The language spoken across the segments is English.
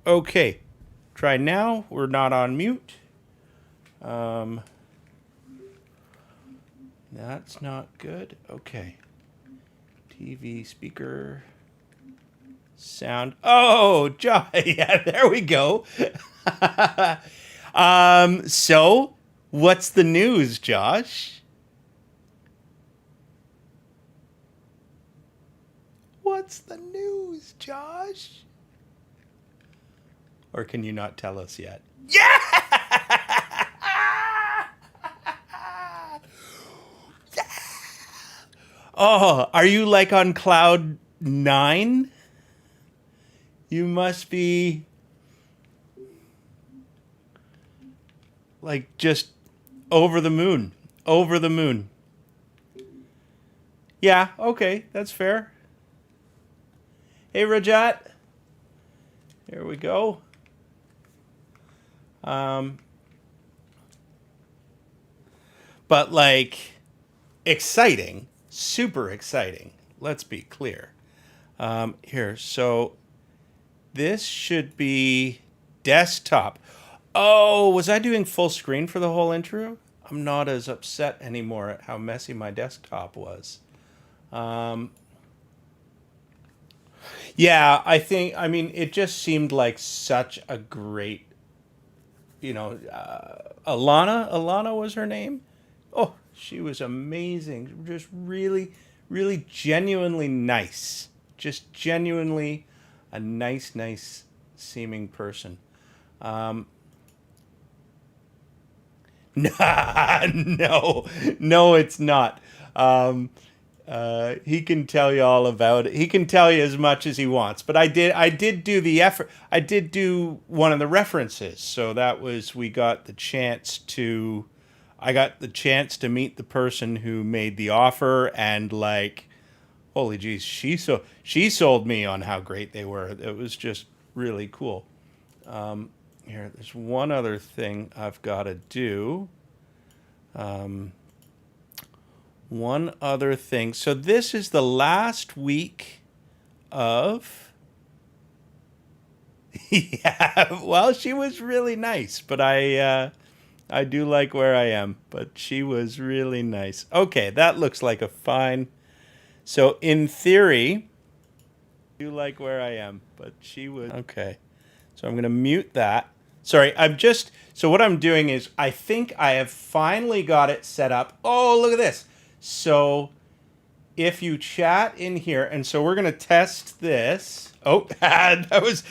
Okay, try now. We're not on mute. Um, that's not good. Okay. TV speaker sound. Oh, Josh. Yeah, there we go. So what's the news, Josh? What's the news, Josh? Or can you not tell us yet? Yeah! Oh, are you like on cloud nine? You must be like just over the moon. Over the moon. Yeah, okay, that's fair. Hey, Rajat. Here we go. Um, but like exciting, super exciting. Let's be clear. Here, so this should be desktop. Oh, was I doing full screen for the whole intro? I'm not as upset anymore at how messy my desktop was. Um, yeah, I mean, it just seemed like such a great, Alana was her name. Oh, she was amazing. Just really, really genuinely nice. Just genuinely a nice seeming person. Um, no, it's not. Um, he can tell you all about it. He can tell you as much as he wants. But I did do the effort. I did do one of the references. So that was, I got the chance to meet the person who made the offer, and like, holy jeez, she sold me on how great they were. It was just really cool. Here, there's one other thing I've got to do. One other thing. So this is the last week of. Yeah, well, she was really nice, but I do like where I am. But she was really nice. Okay, that looks like a fine. So in theory, I do like where I am, but she was okay. So I'm gonna mute that. Sorry, so what I'm doing is I think I have finally got it set up. Oh, look at this. So if you chat in here, and so we're gonna test this. Oh, that was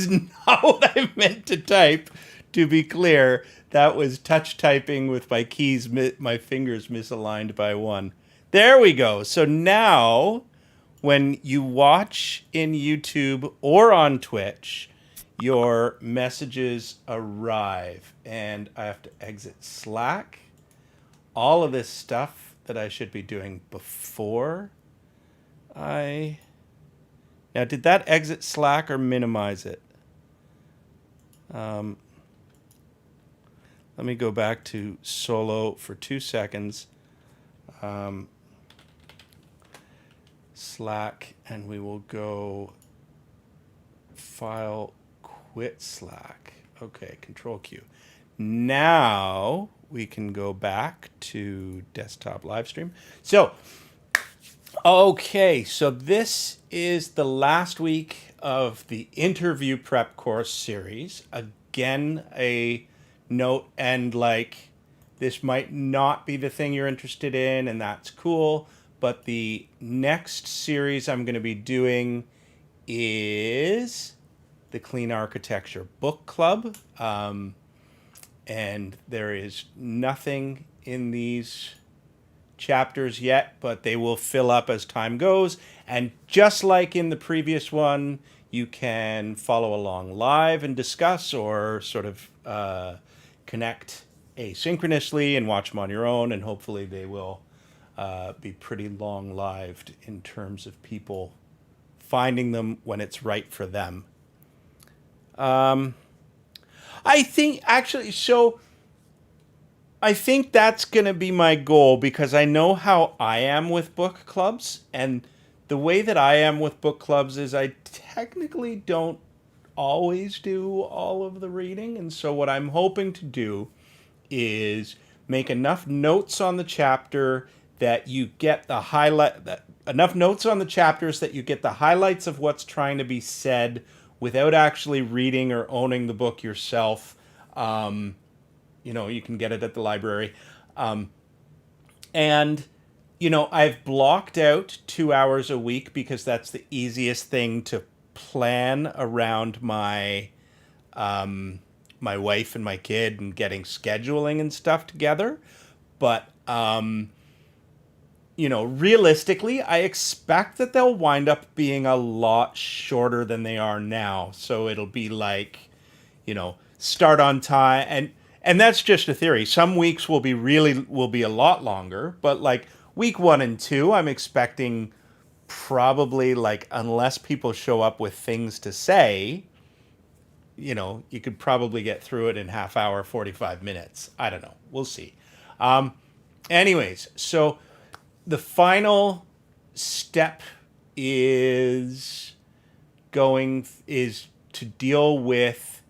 not what I meant to type. To be clear, that was touch typing with my keys, my fingers misaligned by one. There we go. So now, when you watch in YouTube or on Twitch, your messages arrive, and I have to exit Slack. All of this stuff that I should be doing before I. Now, did that exit Slack or minimize it? Um, Let me go back to solo for 2 seconds. Um, Slack, and we will go file quit Slack. Okay, Control Q. Now we can go back to desktop live stream. So, okay, so this is the last week of the interview prep course series. Again, a note, and like, this might not be the thing you're interested in, and that's cool. But the next series I'm going to be doing is the Clean Architecture Book Club. And there is nothing in these chapters yet, but they will fill up as time goes. And just like in the previous one, you can follow along live and discuss, or sort of connect asynchronously and watch them on your own. And hopefully they will be pretty long-lived in terms of people finding them when it's right for them. I think actually, so I think that's going to be my goal, because I know how I am with book clubs, and the way that I am with book clubs is I technically don't always do all of the reading. And so what I'm hoping to do is make enough notes on the chapter that you get the highlight that enough notes on the chapters that you get the highlights of what's trying to be said without actually reading or owning the book yourself. You can get it at the library. And I've blocked out 2 hours a week because that's the easiest thing to plan around my wife and my kid and getting scheduling and stuff together. But realistically, I expect that they'll wind up being a lot shorter than they are now. So it'll be like, start on time, and that's just a theory. Some weeks will be a lot longer, but like week 1 and 2, I'm expecting probably, like, unless people show up with things to say, you could probably get through it in half hour, 45 minutes. I don't know. We'll see. Anyways, so the final step is to deal with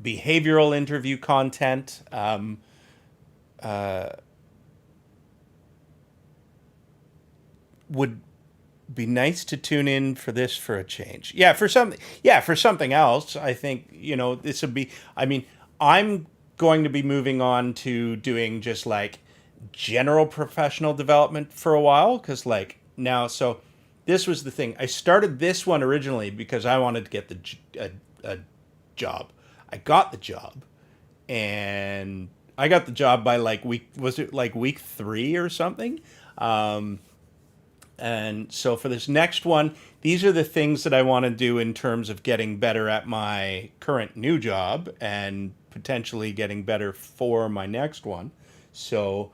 behavioral interview content. Would be nice to tune in for this for a change. For something else. I think, this would be, I'm going to be moving on to doing just like general professional development for a while. Cause like now, so this was the thing. I started this one originally because I wanted to get a job. I got the job, and I got the job by like week 3 or something? And so for this next one, these are the things that I want to do in terms of getting better at my current new job and potentially getting better for my next one. So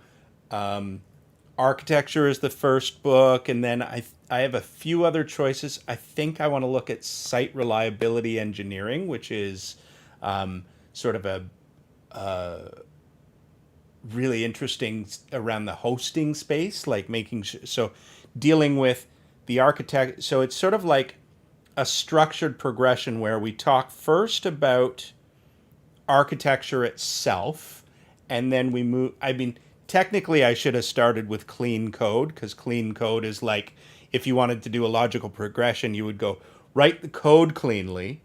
architecture is the first book, and then I have a few other choices. I think I want to look at site reliability engineering, which is sort of a really interesting around the hosting space, like dealing with the architect. So it's sort of like a structured progression where we talk first about architecture itself, and then we move. Technically, I should have started with clean code, because clean code is like, if you wanted to do a logical progression, you would go write the code cleanly,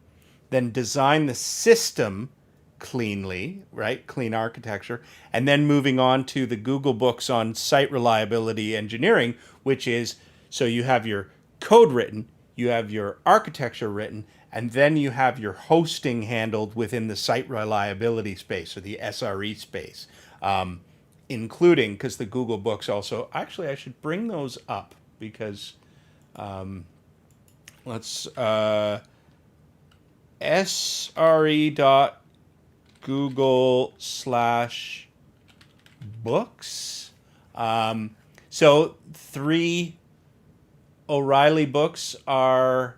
then design the system cleanly, right? Clean architecture. And then moving on to the Google books on site reliability engineering, which is, so you have your code written, you have your architecture written, and then you have your hosting handled within the site reliability space, or the SRE space, including, because the Google books also, actually I should bring those up, because let's sre.google/books. So 3 O'Reilly books are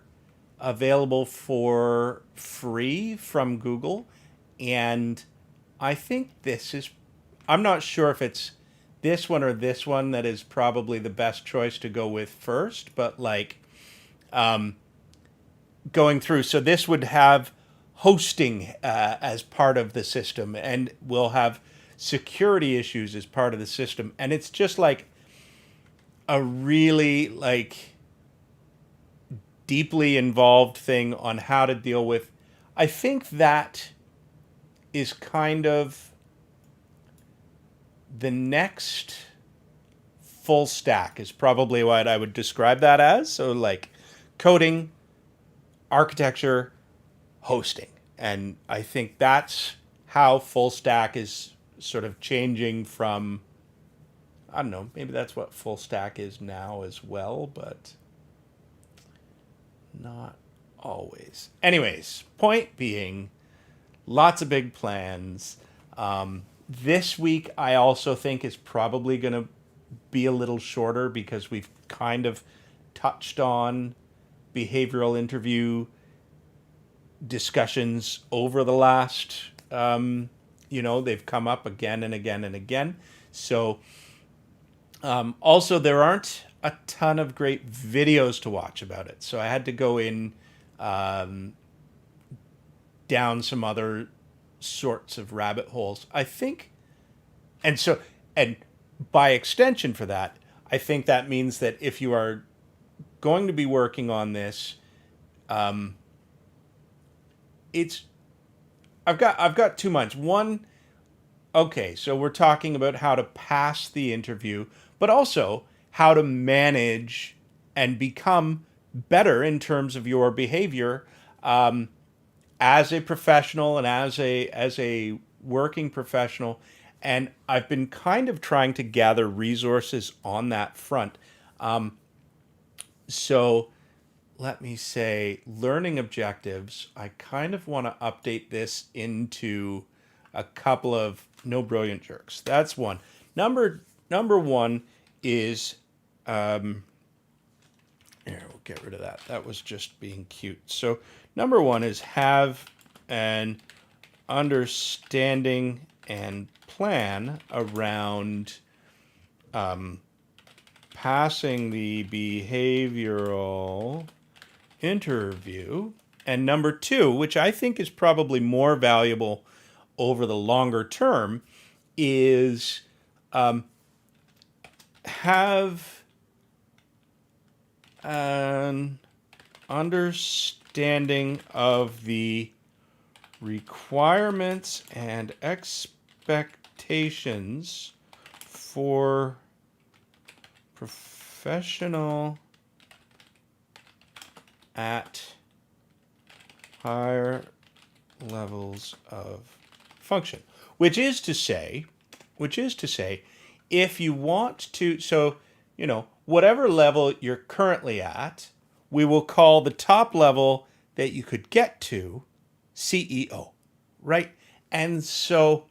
available for free from Google. And I think I'm not sure if it's this one or this one that is probably the best choice to go with first, but like going through. So this would have hosting as part of the system, and we'll have security issues as part of the system. And it's just like a really like deeply involved thing on how to deal with. I think that is kind of the next full stack is probably what I would describe that as. So like coding, architecture, hosting. And I think that's how full stack is sort of changing from, I don't know, maybe that's what full stack is now as well, but not always. Anyways, point being, lots of big plans. This week, I also think is probably going to be a little shorter because we've kind of touched on behavioral interview discussions over the last, they've come up again and again and again. So also there aren't a ton of great videos to watch about it. So I had to go in down some other sorts of rabbit holes. I think, and so, and by extension for that, I think that means that if you are going to be working on this, it's I've got two minds. One, okay, so we're talking about how to pass the interview, but also how to manage and become better in terms of your behavior as a professional and as a working professional. And I've been kind of trying to gather resources on that front. So let me say, learning objectives, I kind of want to update this into a couple of no brilliant jerks. That's one. Number one is here, we'll get rid of that. That was just being cute. So number one is have an understanding and plan around passing the behavioral interview. And number two, which I think is probably more valuable over the longer term, is have an understanding of the requirements and expectations for professional at higher levels of function, which is to say, if you want to, so, whatever level you're currently at, we will call the top level that you could get to CEO, right? And so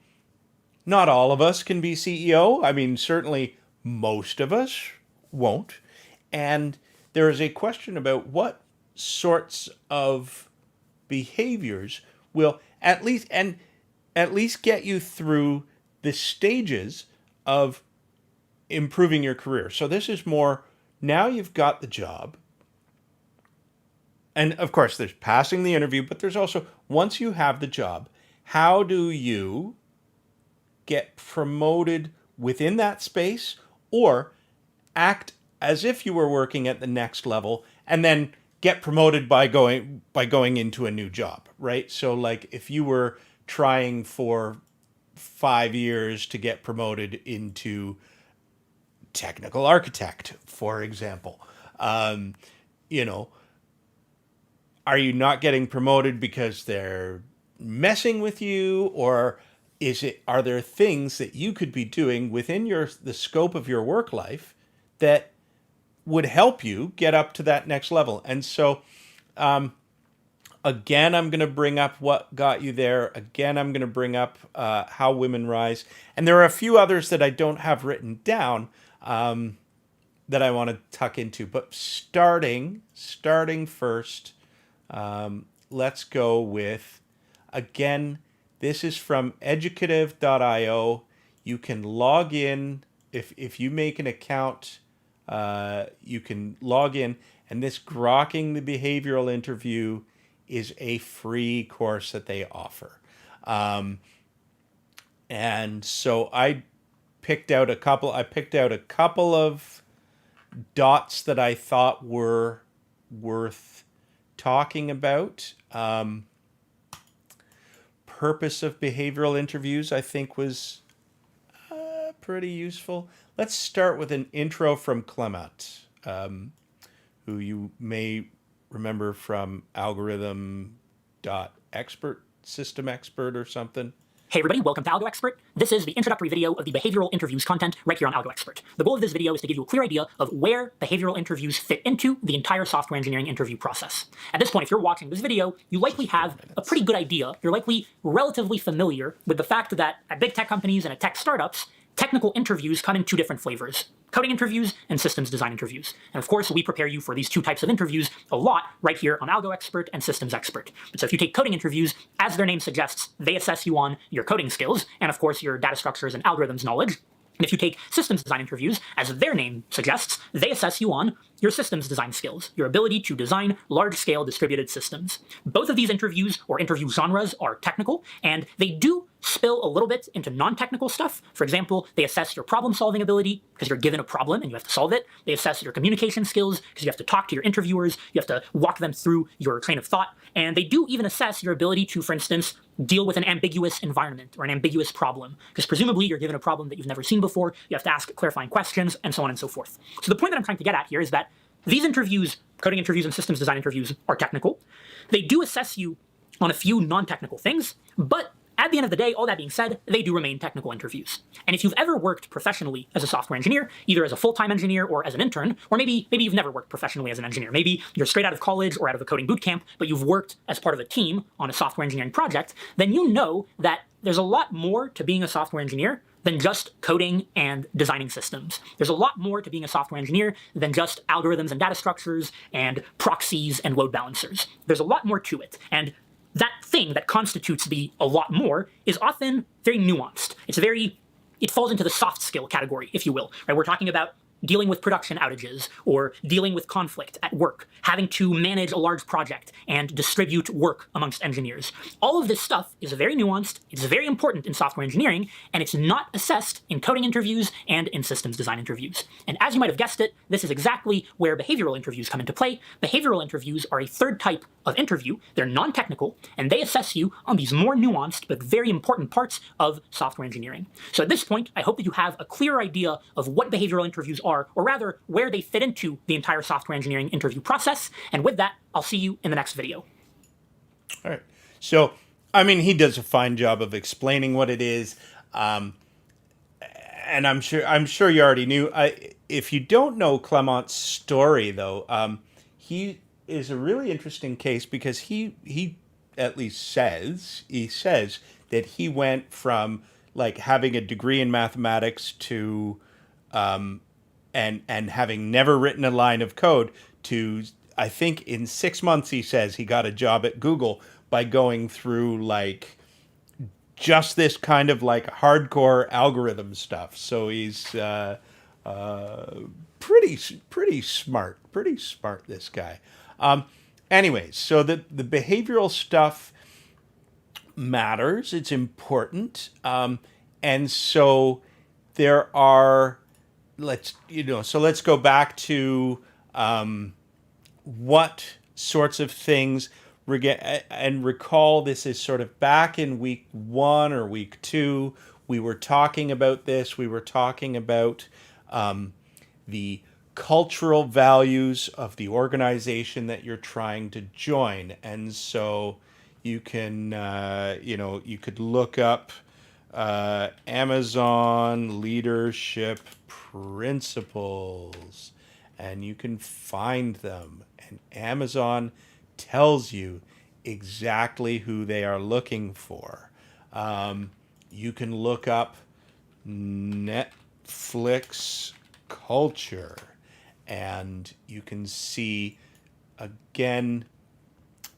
not all of us can be CEO. I mean, certainly most of us won't. And there is a question about what sorts of behaviors will at least get you through the stages of improving your career. So this is more, now you've got the job. And of course, there's passing the interview, but there's also, once you have the job, how do you get promoted within that space or act as if you were working at the next level and then get promoted by going into a new job, right? So like if you were trying for 5 years to get promoted into technical architect, for example, are you not getting promoted because they're messing with you, or are there things that you could be doing within the scope of your work life that would help you get up to that next level? And so again, I'm going to bring up what got you there. Again, I'm going to bring up how women rise. And there are a few others that I don't have written down that I want to tuck into. But starting first, let's go with, again, this is from educative.io. You can log in. If you make an account, you can log in. And this Grokking the Behavioral Interview is a free course that they offer. And so I picked out a couple of dots that I thought were worth talking about. Purpose of behavioral interviews, I think, was pretty useful. Let's start with an intro from Clement, who you may remember from algorithm.expert, system expert or something. Hey everybody, welcome to Algo Expert. This is the introductory video of the behavioral interviews content right here on Algo Expert. The goal of this video is to give you a clear idea of where behavioral interviews fit into the entire software engineering interview process. At this point, if you're watching this video, you likely have a pretty good idea. You're likely relatively familiar with the fact that at big tech companies and at tech startups, technical interviews come in two different flavors: coding interviews and systems design interviews. And of course, we prepare you for these two types of interviews a lot right here on Algo Expert and Systems Expert. So if you take coding interviews, as their name suggests, they assess you on your coding skills and of course your data structures and algorithms knowledge. And if you take systems design interviews, as their name suggests, they assess you on your systems design skills, your ability to design large-scale distributed systems. Both of these interviews or interview genres are technical, and they do spill a little bit into non-technical stuff. For example, they assess your problem-solving ability because you're given a problem and you have to solve it. They assess your communication skills because you have to talk to your interviewers, you have to walk them through your train of thought, and they do even assess your ability to, for instance, deal with an ambiguous environment or an ambiguous problem, because presumably you're given a problem that you've never seen before, you have to ask clarifying questions, and so on and so forth. So the point that I'm trying to get at here is that these interviews, coding interviews and systems design interviews, are technical. They do assess you on a few non-technical things, but at the end of the day, all that being said, they do remain technical interviews. And if you've ever worked professionally as a software engineer, either as a full-time engineer or as an intern, or maybe you've never worked professionally as an engineer, maybe you're straight out of college or out of a coding bootcamp, but you've worked as part of a team on a software engineering project, then you know that there's a lot more to being a software engineer than just coding and designing systems. There's a lot more to being a software engineer than just algorithms and data structures and proxies and load balancers. There's a lot more to it. And that thing that constitutes the a lot more is often very nuanced. It falls into the soft skill category, if you will. Right? We're talking about dealing with production outages or dealing with conflict at work, having to manage a large project and distribute work amongst engineers. All of this stuff is very nuanced, it's very important in software engineering, and it's not assessed in coding interviews and in systems design interviews. And as you might have guessed it, this is exactly where behavioral interviews come into play. Behavioral interviews are a third type of interview. They're non-technical, and they assess you on these more nuanced but very important parts of software engineering. So at this point, I hope that you have a clear idea of what behavioral interviews are, or rather, where they fit into the entire software engineering interview process. And with that, I'll see you in the next video. All right. So, I mean, he does a fine job of explaining what it is. And I'm sure you already knew. If you don't know Clement's story, though, he is a really interesting case because he at least says that he went from like having a degree in mathematics to and having never written a line of code to, I think in 6 months, he says he got a job at Google by going through like just this kind of like hardcore algorithm stuff. So he's pretty smart, this guy. Anyways, so the behavioral stuff matters. It's important. And so there are, let's go back to what sorts of things and recall this is sort of back in week 1 or week 2. We were talking about this. We were talking about the cultural values of the organization that you're trying to join. And so you can, you could look up Amazon leadership principles, and you can find them. And Amazon tells you exactly who they are looking for. You can look up Netflix culture, and you can see again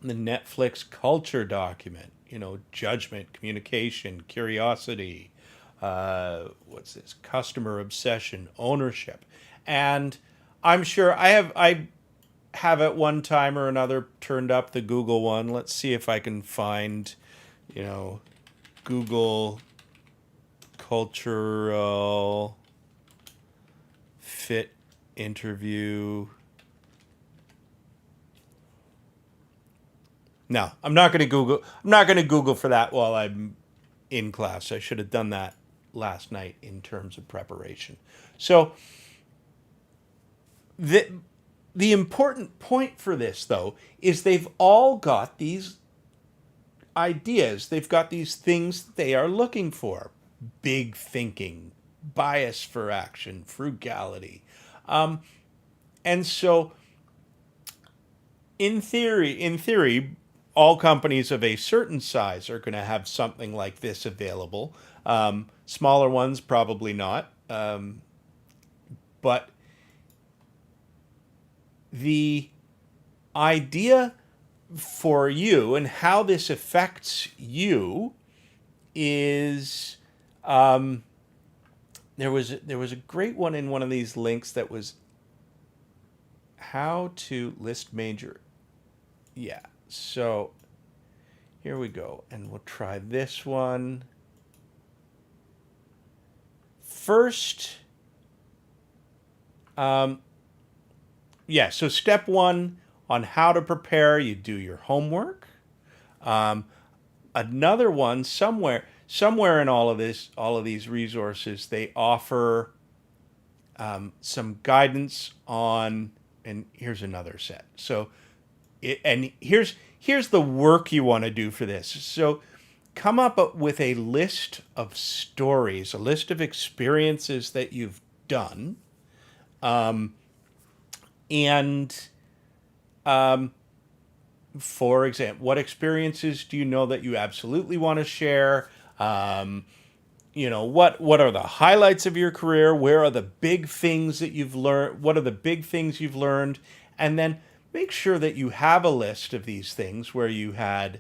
the Netflix culture document. Judgment, communication, curiosity, customer obsession, ownership. And I'm sure I have at one time or another turned up the Google one. Let's see if I can find, Google cultural fit interview. No, I'm not going to Google. I'm not going to Google for that while I'm in class. I should have done that last night in terms of preparation. So the important point for this, though, is they've all got these ideas. They've got these things they are looking for: big thinking, bias for action, frugality, and so in theory. All companies of a certain size are going to have something like this available. Smaller ones, probably not. But the idea for you and how this affects you is there was a great one in one of these links that was how to list major. Yeah. So here we go, and we'll try this one first. Yeah. So step one on how to prepare, you do your homework. Another one somewhere in all of these resources, they offer some guidance on, and here's another set. So, here's the work you want to do for this. So, come up with a list of stories, a list of experiences that you've done, and for example, what experiences do you know that you absolutely want to share? What are the highlights of your career? Where are the big things that you've learned? What are the big things you've learned? And then make sure that you have a list of these things where you had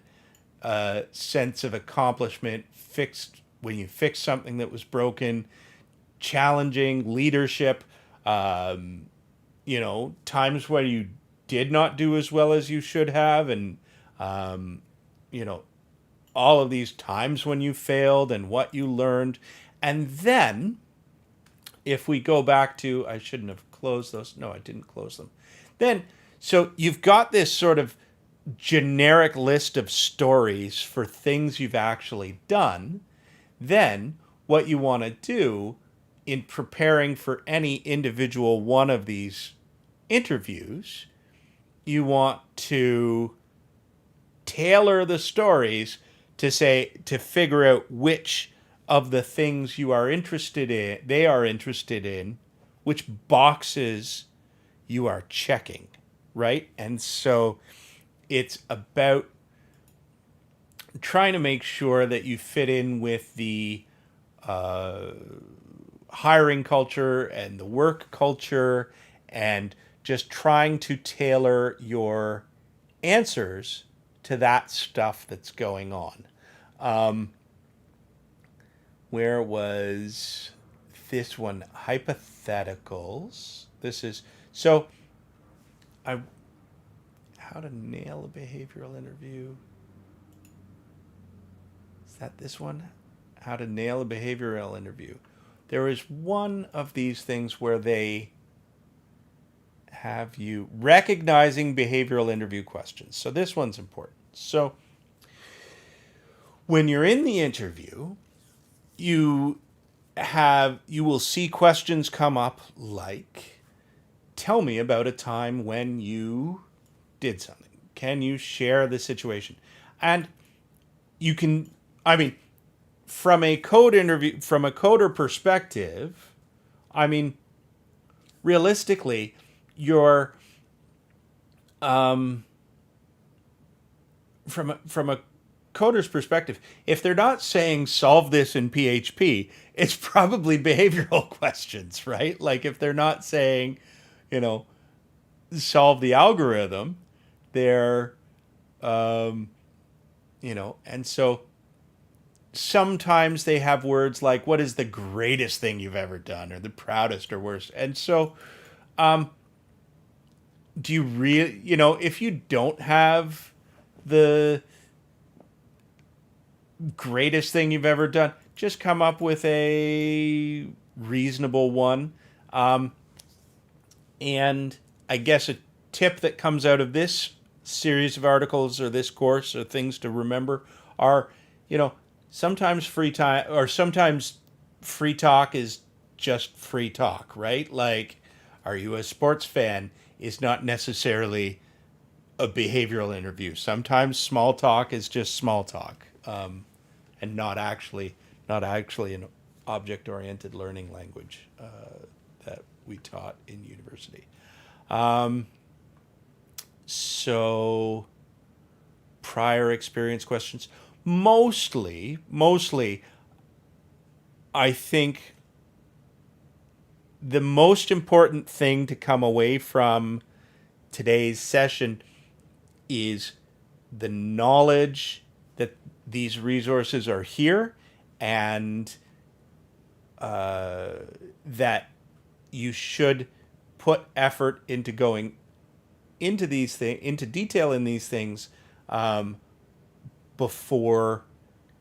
a sense of accomplishment, fixed when you fixed something that was broken, challenging leadership, times where you did not do as well as you should have, and um, you know, all of these times when you failed and what you learned. And then, if we go back to, I shouldn't have closed those. No, I didn't close them. Then, so you've got this sort of generic list of stories for things you've actually done. Then, what you want to do in preparing for any individual one of these interviews, you want to tailor the stories to figure out which of the things they are interested in, which boxes you are checking, right? And so it's about trying to make sure that you fit in with the hiring culture and the work culture, and just trying to tailor your answers to that stuff that's going on. Where was this one? Hypotheticals. This is so. How to nail a behavioral interview. Is that this one? How to nail a behavioral interview. There is one of these things where they have you recognizing behavioral interview questions. So this one's important. So when you're in the interview, you will see questions come up like, tell me about a time when you did something. Can you share the situation? And you can, I mean, from a coder perspective, I mean, realistically, you're from a coder's perspective, if they're not saying solve this in PHP, it's probably behavioral questions, right? Like if they're not saying, solve the algorithm, they're, and so sometimes they have words like, what is the greatest thing you've ever done, or the proudest or worst. And so, do you really, if you don't have the greatest thing you've ever done, just come up with a reasonable one. And I guess a tip that comes out of this series of articles or this course, or things to remember, are, sometimes sometimes free talk is just free talk, right? Like, are you a sports fan is not necessarily a behavioral interview. Sometimes small talk is just small talk, and not actually an object-oriented learning language that we taught in university. So prior experience questions, mostly, I think the most important thing to come away from today's session is the knowledge that these resources are here, and that you should put effort into going into these things, into detail in these things before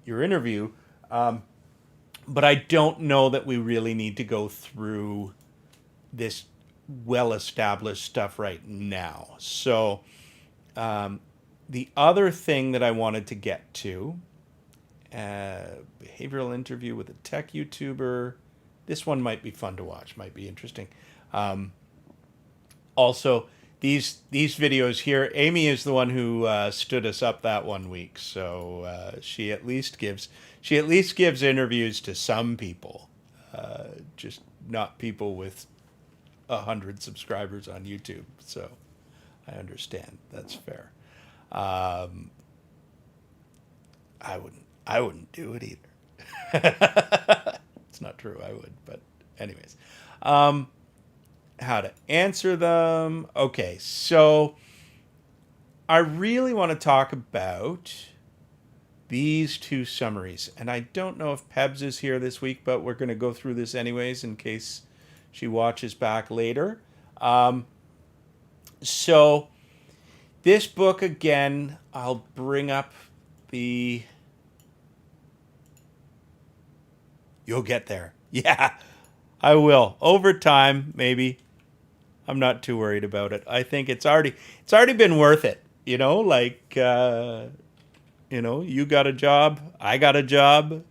your interview. But I don't know that we really need to go through this well-established stuff right now. So the other thing that I wanted to get to, behavioral interview with a tech YouTuber. This one might be fun to watch, might be interesting. Also, these videos here, Amy is the one who stood us up that one week, so she at least gives interviews to some people, just not people with 100 subscribers on YouTube. So I understand, that's fair. I wouldn't do it either. It's not true, I would, but anyways. How to answer them. Okay, so I really want to talk about these two summaries. And I don't know if Pebs is here this week, but we're going to go through this anyways in case she watches back later. So this book, again, I'll bring up the... You'll get there. Yeah, I will. Over time, maybe. I'm not too worried about it. I think it's already been worth it. You know, like, you got a job, I got a job.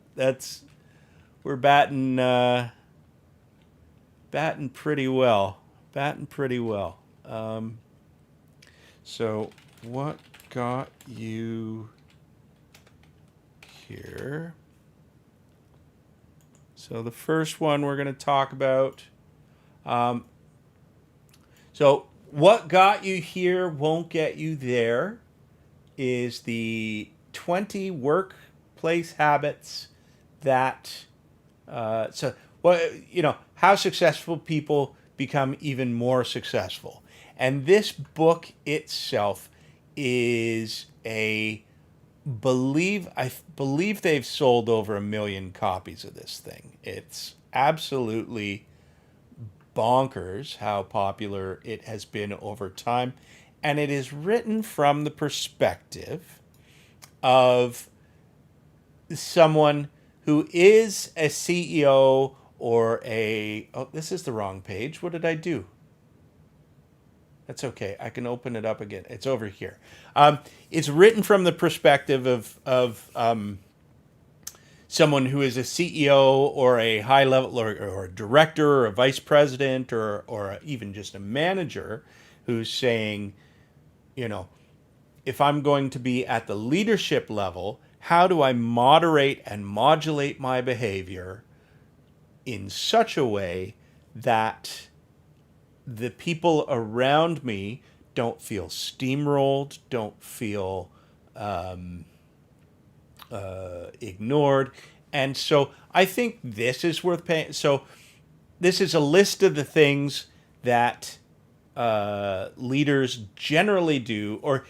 We're batting pretty well. So what got you here? So the first one we're going to talk about. So what got you here won't get you there is the 20 workplace habits that, how successful people become even more successful. And this book itself is I believe they've sold over 1 million copies of this thing. It's absolutely bonkers how popular it has been over time. And it is written from the perspective of someone who is a CEO or this is the wrong page. What did I do? That's okay. I can open it up again. It's over here. It's written from the perspective of someone who is a CEO or a high level or a director or a vice president or even just a manager who's saying, if I'm going to be at the leadership level, how do I moderate and modulate my behavior in such a way that the people around me don't feel steamrolled, don't feel ignored. And so I think this is worth paying. So this is a list of the things that leaders generally do, or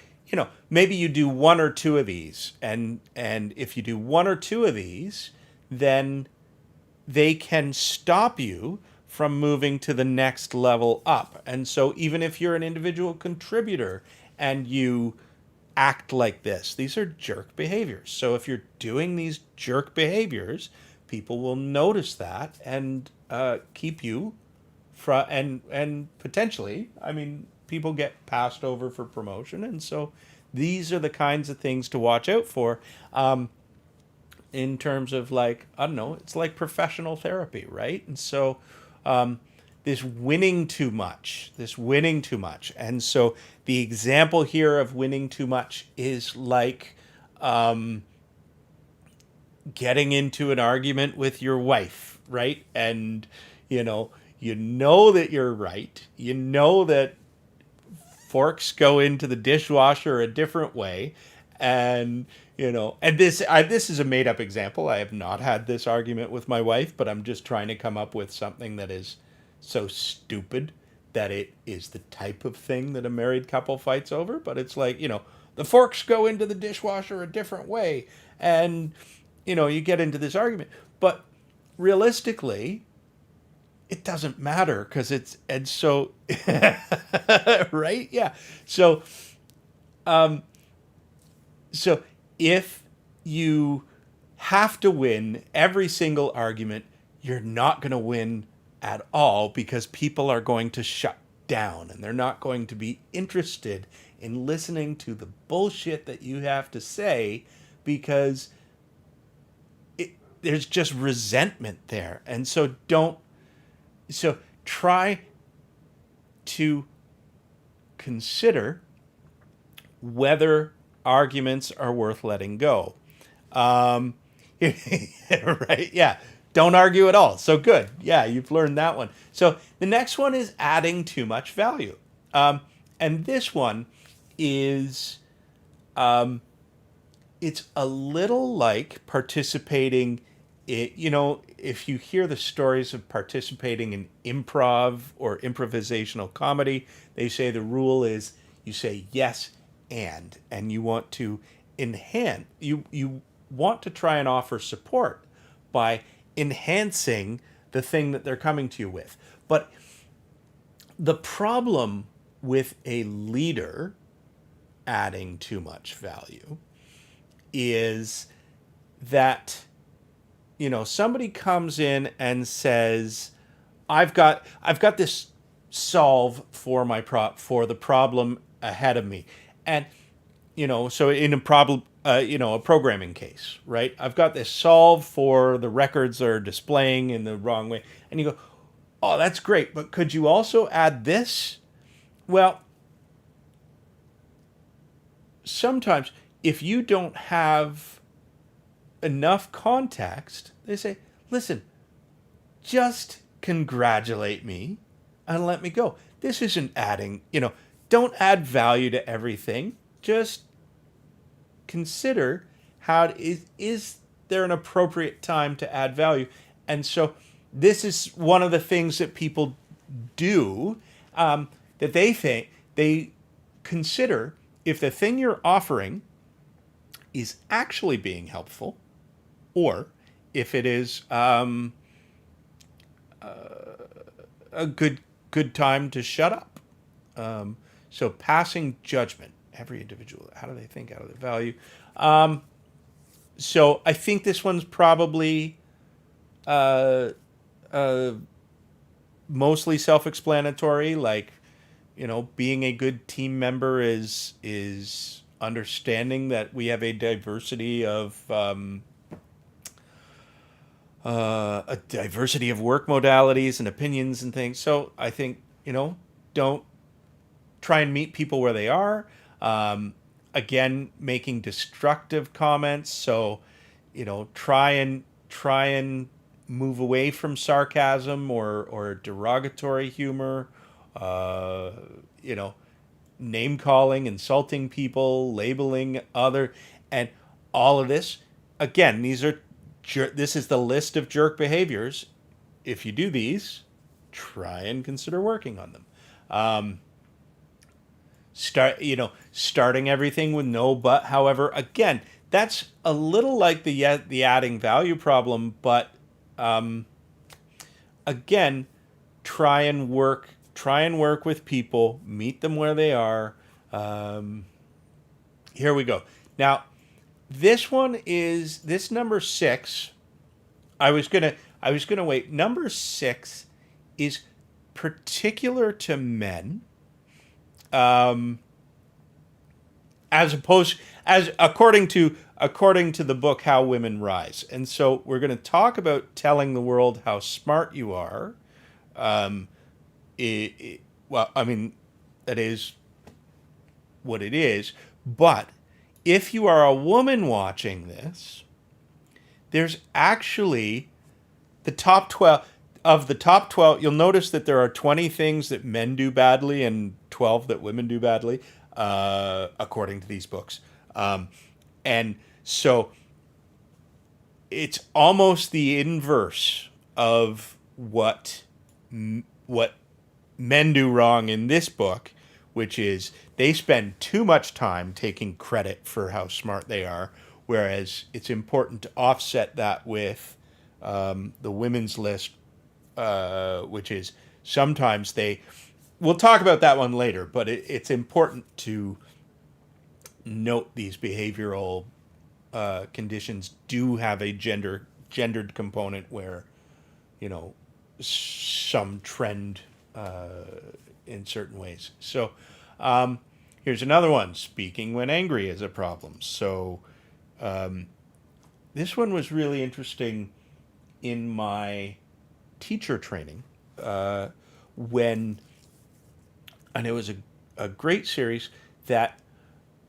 maybe you do one or two of these, and if you do one or two of these, then they can stop you from moving to the next level up. And so even if you're an individual contributor and you act like this, these are jerk behaviors. So if you're doing these jerk behaviors, people will notice that and keep you and potentially, people get passed over for promotion. And so these are the kinds of things to watch out for. In terms of it's like professional therapy, right? And so this winning too much. And so the example here of winning too much is like getting into an argument with your wife, right? And, you know that you're right. You know that forks go into the dishwasher a different way. And, and this is a made up example. I have not had this argument with my wife, but I'm just trying to come up with something that is so stupid that it is the type of thing that a married couple fights over. But it's like, the forks go into the dishwasher a different way. And, you get into this argument. But realistically, it doesn't matter because and so, right? Yeah. So, so if you have to win every single argument, you're not going to win at all because people are going to shut down and they're not going to be interested in listening to the bullshit that you have to say because there's just resentment there. And so try to consider whether arguments are worth letting go. Right? Yeah. Don't argue at all. So good. Yeah, you've learned that one. So the next one is adding too much value. And this one is, it's a little like participating if you hear the stories of participating in improv or improvisational comedy, they say the rule is you say yes and you want to enhance, you want to try and offer support by enhancing the thing that they're coming to you with. But the problem with a leader adding too much value is that somebody comes in and says, I've got this solve for for the problem ahead of me. And so in a problem, a programming case, right? I've got this solve for the records are displaying in the wrong way. And you go, oh, that's great, but could you also add this? Well, sometimes if you don't have enough context, they say, listen, just congratulate me and let me go. This isn't adding, don't add value to everything. Just consider is there an appropriate time to add value? And so this is one of the things that people do, that they consider if the thing you're offering is actually being helpful, or if it is a good time to shut up. So passing judgment, every individual, how do they think out of their value? So I think this one's probably mostly self-explanatory. Like, being a good team member is understanding that we have a diversity of work modalities and opinions and things. So I think, don't try and meet people where they are. Again, making destructive comments. So, try and move away from sarcasm or derogatory humor. Name calling, insulting people, labeling and all of this. Again, this is the list of jerk behaviors. If you do these, try and consider working on them. Starting everything with no but. However, again, that's a little like the adding value problem, but again, try and work with people, meet them where they are. Here we go. Now, this number 6. I was gonna wait. Number 6 is particular to men, according to the book How Women Rise. And so we're going to talk about telling the world how smart you are. That is what it is. But if you are a woman watching this, there's actually the top 12. Of the top 12, you'll notice that there are 20 things that men do badly and 12 that women do badly, according to these books. And so it's almost the inverse of what men do wrong in this book, which is they spend too much time taking credit for how smart they are, whereas it's important to offset that with the women's list, which is sometimes we'll talk about that one later, but it's important to note these behavioral conditions do have a gendered component where, some trend in certain ways. So here's another one. Speaking when angry is a problem. So this one was really interesting in my teacher training and it was a great series that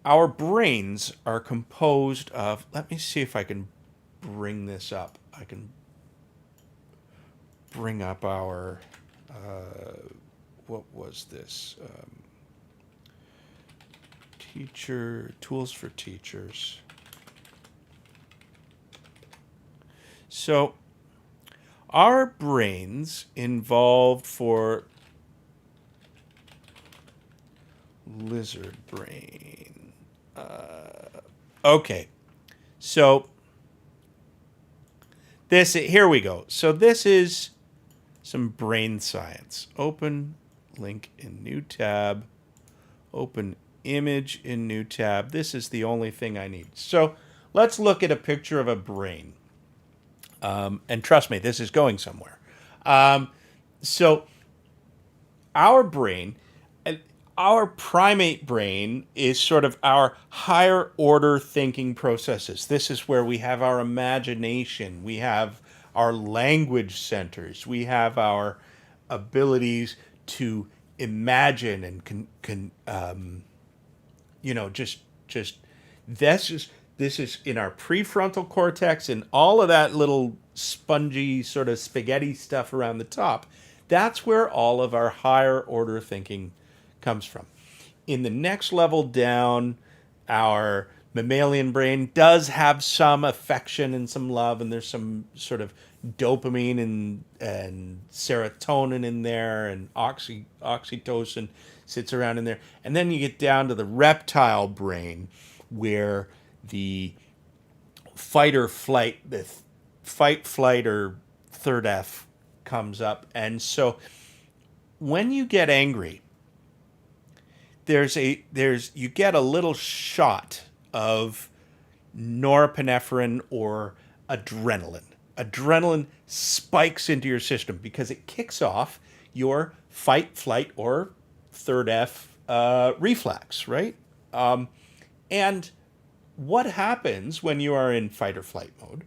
our brains are composed of, let me see if I can bring this up. I can bring up our, what was this? Tools for teachers. So our brains involved for lizard brain. Okay, so here we go. So this is some brain science. Open link in new tab. Open image in new tab. This is the only thing I need. So let's look at a picture of a brain. And trust me, this is going somewhere. So our brain, our primate brain is sort of our higher order thinking processes. This is where we have our imagination, we have our language centers, we have our abilities to imagine and this is in our prefrontal cortex and all of that little spongy sort of spaghetti stuff around the top. That's where all of our higher order thinking comes from. In the next level down, our mammalian brain does have some affection and some love, and there's some sort of dopamine and serotonin in there, and oxytocin sits around in there. And then you get down to the reptile brain, where the fight, flight, or third F comes up. And so when you get angry, you get a little shot of norepinephrine or adrenaline. Adrenaline spikes into your system because it kicks off your fight, flight, or third F reflex, right? And what happens when you are in fight or flight mode?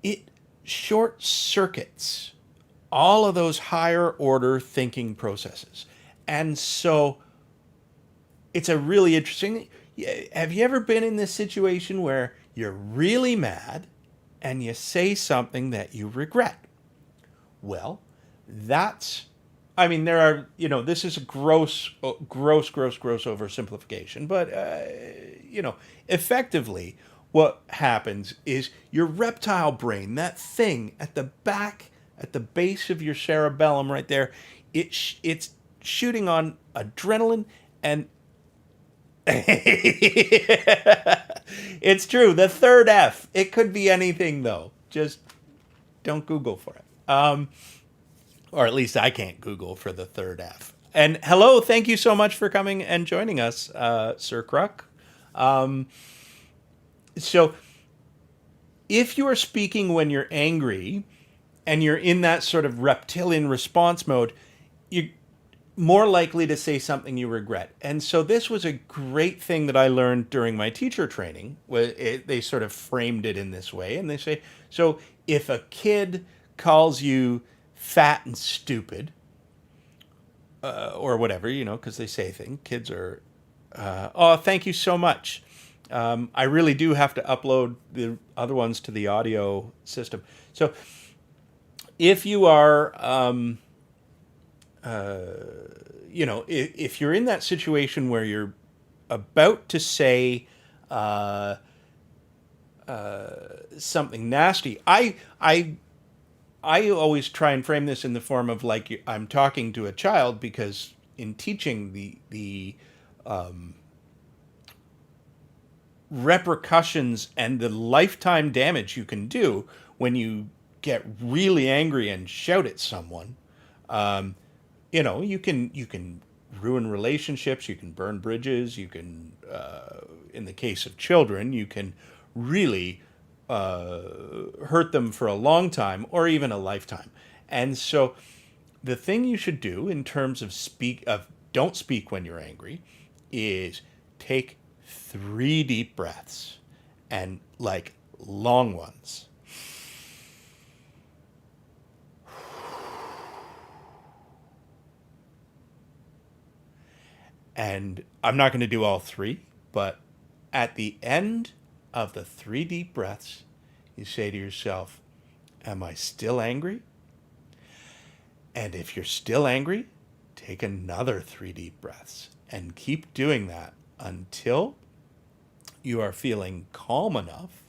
It short circuits all of those higher order thinking processes. And so it's a really interesting. Have you ever been in this situation where you're really mad and you say something that you regret? Well, there are, this is a gross oversimplification, but, effectively what happens is your reptile brain, that thing at the base of your cerebellum right there, it's shooting on adrenaline and it's true, the third F. It could be anything though. Just don't Google for it. Or at least I can't Google for the third F. And hello, thank you so much for coming and joining us, Sir Crook. So if you are speaking when you're angry and you're in that sort of reptilian response mode, you're more likely to say something you regret. And so this was a great thing that I learned during my teacher training. They sort of framed it in this way. And they say, so if a kid calls you fat and stupid, or whatever, because they say things, kids are, oh, thank you so much. I really do have to upload the other ones to the audio system. So if you are, if you're in that situation where you're about to say something nasty, I always try and frame this in the form of like I'm talking to a child, because in teaching the repercussions and the lifetime damage you can do when you get really angry and shout at someone. You can ruin relationships, you can burn bridges, you can, in the case of children, you can really hurt them for a long time or even a lifetime. And so the thing you should do in terms of don't speak when you're angry is take 3 deep breaths, and like long ones. And I'm not going to do all 3, but at the end of the 3 deep breaths, you say to yourself, am I still angry? And if you're still angry, take another 3 deep breaths and keep doing that until you are feeling calm enough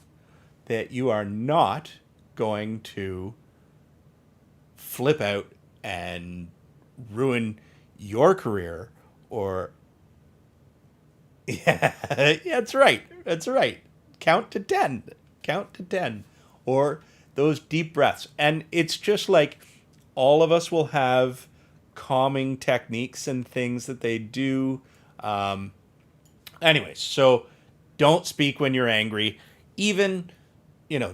that you are not going to flip out and ruin your career or yeah, that's right. That's right. Count to 10. Count to 10. Or those deep breaths. And it's just like all of us will have calming techniques and things that they do. Anyways, so don't speak when you're angry. Even,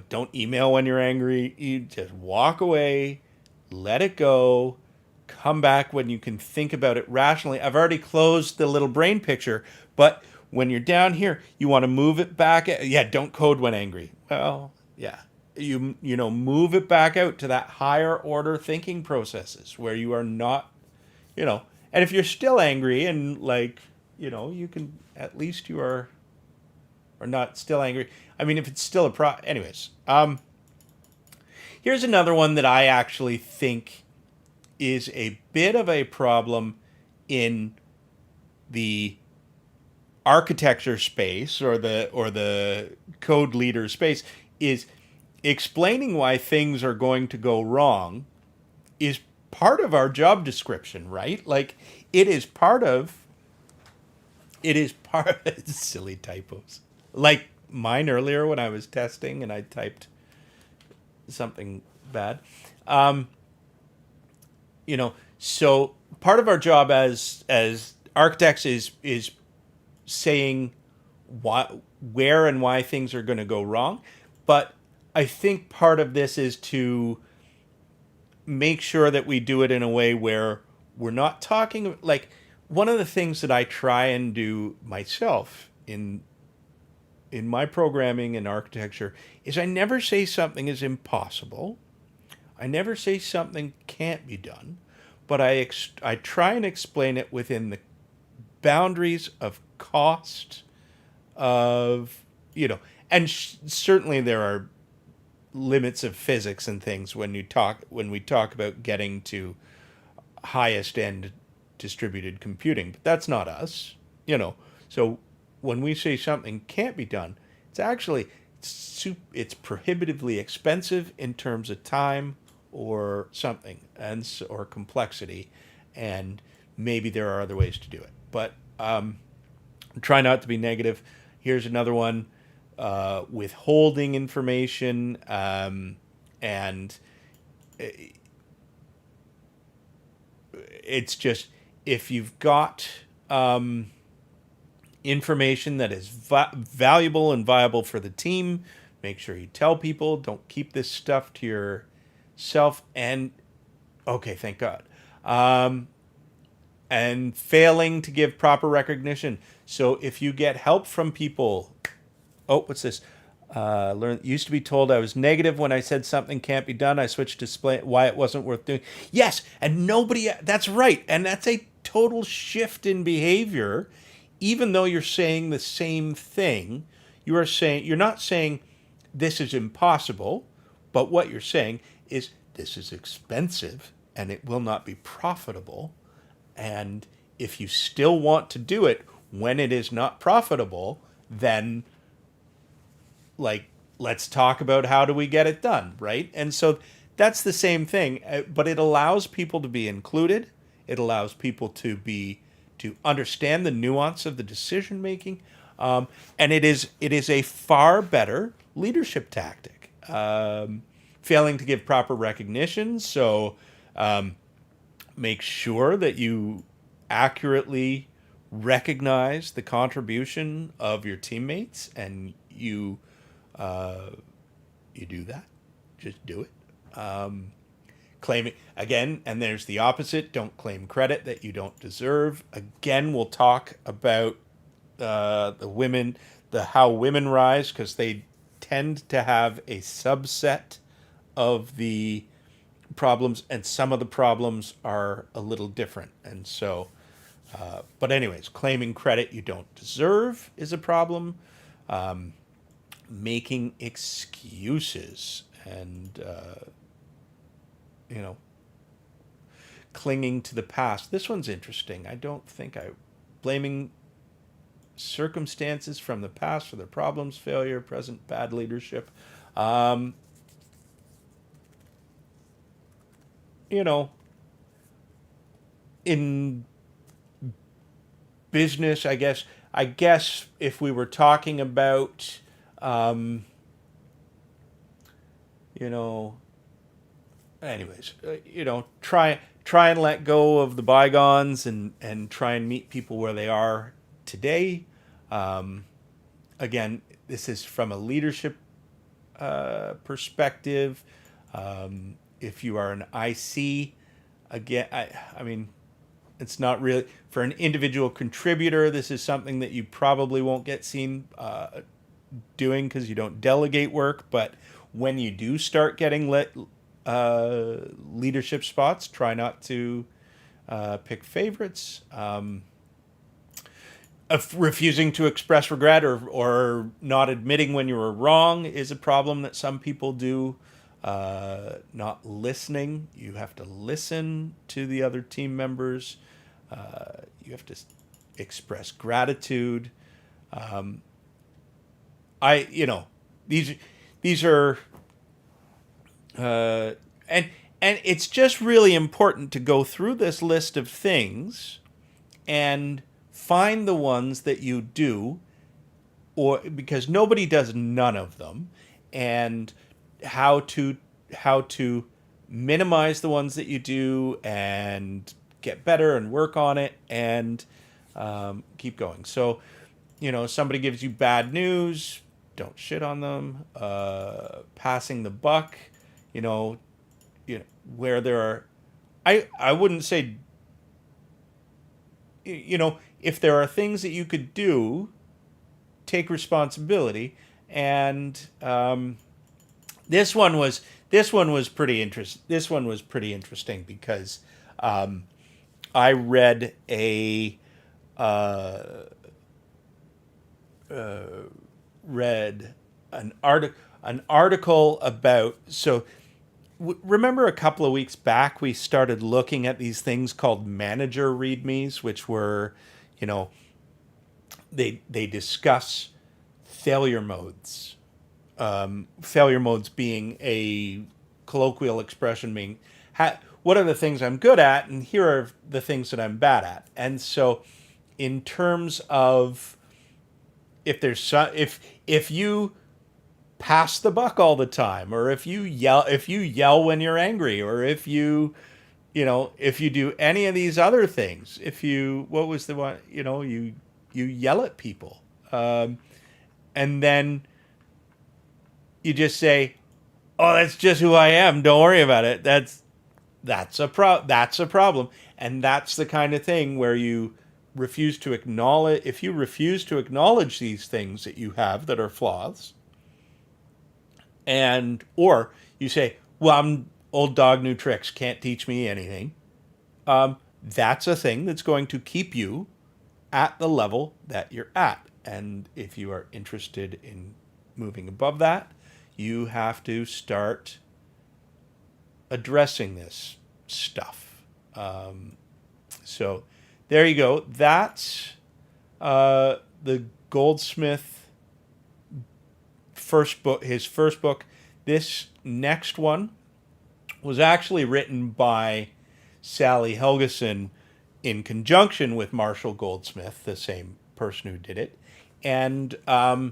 don't email when you're angry. You just walk away, let it go, come back when you can think about it rationally. I've already closed the little brain picture, but when you're down here, you want to move it back. Yeah, don't code when angry. Well, yeah. Move it back out to that higher order thinking processes where you are not, and if you're still angry and you can, at least you are not still angry. I mean, if it's still anyways, here's another one that I actually think is a bit of a problem in the architecture space or the code leader space, is explaining why things are going to go wrong is part of our job description, right? Like it is part of silly typos. Like mine earlier when I was testing and I typed something bad. So part of our job as architects is saying where and why things are going to go wrong. But I think part of this is to make sure that we do it in a way where we're not talking like one of the things that I try and do myself in my programming and architecture is I never say something is impossible. I never say something can't be done, but I try and explain it within the boundaries of cost of, and certainly there are limits of physics and things when we talk about getting to highest end distributed computing, but that's not us, So when we say something can't be done, it's prohibitively expensive in terms of time or something or complexity, and maybe there are other ways to do it. But try not to be negative. Here's another one: withholding information, and it's just if you've got information that is valuable and viable for the team, make sure you tell people. Don't keep this stuff to yourself. And okay, thank God. And failing to give proper recognition. So if you get help from people, what's this? Used to be told I was negative when I said something can't be done. I switched to explain why it wasn't worth doing. Yes, and that's right. And that's a total shift in behavior. Even though you're saying the same thing, you're not saying this is impossible, but what you're saying is this is expensive and it will not be profitable. And if you still want to do it when it is not profitable, then let's talk about how do we get it done, right? And so that's the same thing, but it allows people to be included. It allows people to understand the nuance of the decision making. And it is a far better leadership tactic. Failing to give proper recognition, so make sure that you accurately recognize the contribution of your teammates, and you do that. Just do it. Claiming again, and there's the opposite. Don't claim credit that you don't deserve. Again, we'll talk about how women rise, because they tend to have a subset of the problems, and some of the problems are a little different. And so, but anyways, claiming credit you don't deserve is a problem. Making excuses and, clinging to the past. This one's interesting. Blaming circumstances from the past for their problems, failure, present bad leadership. In business, I guess if we were talking about, anyways, try and let go of the bygones, and try and meet people where they are today. Again, this is from a leadership perspective. If you are an IC, again, I mean, it's not really for an individual contributor. This is something that you probably won't get seen doing, because you don't delegate work. But when you do start getting leadership spots, try not to pick favorites. Refusing to express regret, or not admitting when you were wrong is a problem that some people do. Not listening. You have to listen to the other team members. You have to express gratitude. These are, and it's just really important to go through this list of things and find the ones that you do, or because nobody does none of them, and how to minimize the ones that you do and get better and work on it, and keep going. So, somebody gives you bad news, don't shit on them. Passing the buck, where there are, I wouldn't say, if there are things that you could do, take responsibility. And this one was pretty interesting. This one was pretty interesting because I read an article about, remember a couple of weeks back we started looking at these things called manager readmes, which were, they discuss failure modes. Failure modes being a colloquial expression, meaning what are the things I'm good at, and here are the things that I'm bad at. And so, in terms of if you pass the buck all the time, or if you yell when you're angry, or if you do any of these other things, what was the one, you yell at people, and then you just say, "Oh, that's just who I am. Don't worry about it." That's a problem, and that's the kind of thing where you refuse to acknowledge. If you refuse to acknowledge these things that you have that are flaws, or you say, "Well, I'm old dog, new tricks. Can't teach me anything." That's a thing that's going to keep you at the level that you're at. And if you are interested in moving above that, you have to start addressing this stuff. So there you go. That's the Goldsmith his first book. This next one was actually written by Sally Helgeson in conjunction with Marshall Goldsmith, the same person who did it. And so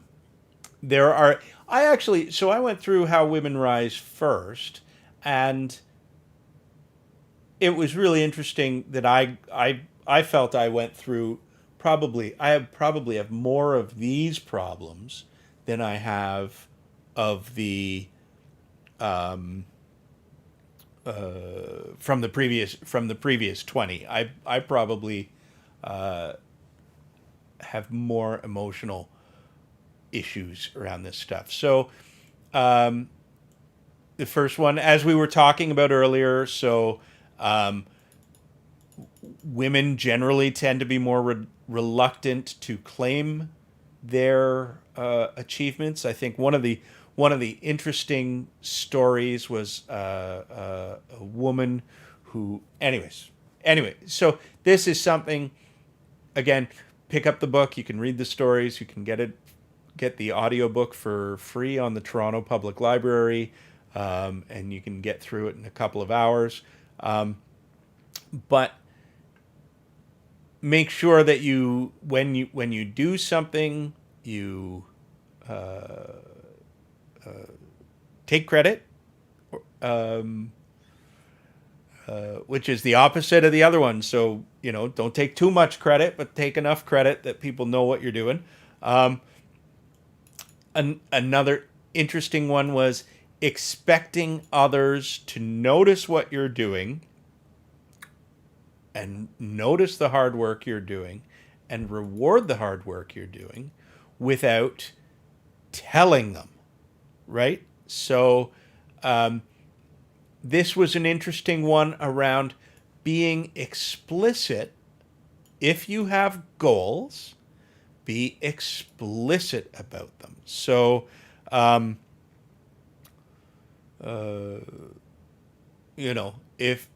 I went through How Women Rise first, and it was really interesting that I felt I went through probably have more of these problems than I have of the from the previous 20. I probably have more emotional issues around this stuff. So the first one, as we were talking about earlier, so women generally tend to be more reluctant to claim their achievements. I think one of the interesting stories was a woman who, anyway. So this is something. Again, pick up the book. You can read the stories. You can get the audiobook for free on the Toronto Public Library, and you can get through it in a couple of hours. But make sure that when you do something, you take credit, which is the opposite of the other one. So, don't take too much credit, but take enough credit that people know what you're doing. Another interesting one was expecting others to notice what you're doing and notice the hard work you're doing and reward the hard work you're doing without telling them, right? So this was an interesting one around being explicit. If you have goals, be explicit about them. So, if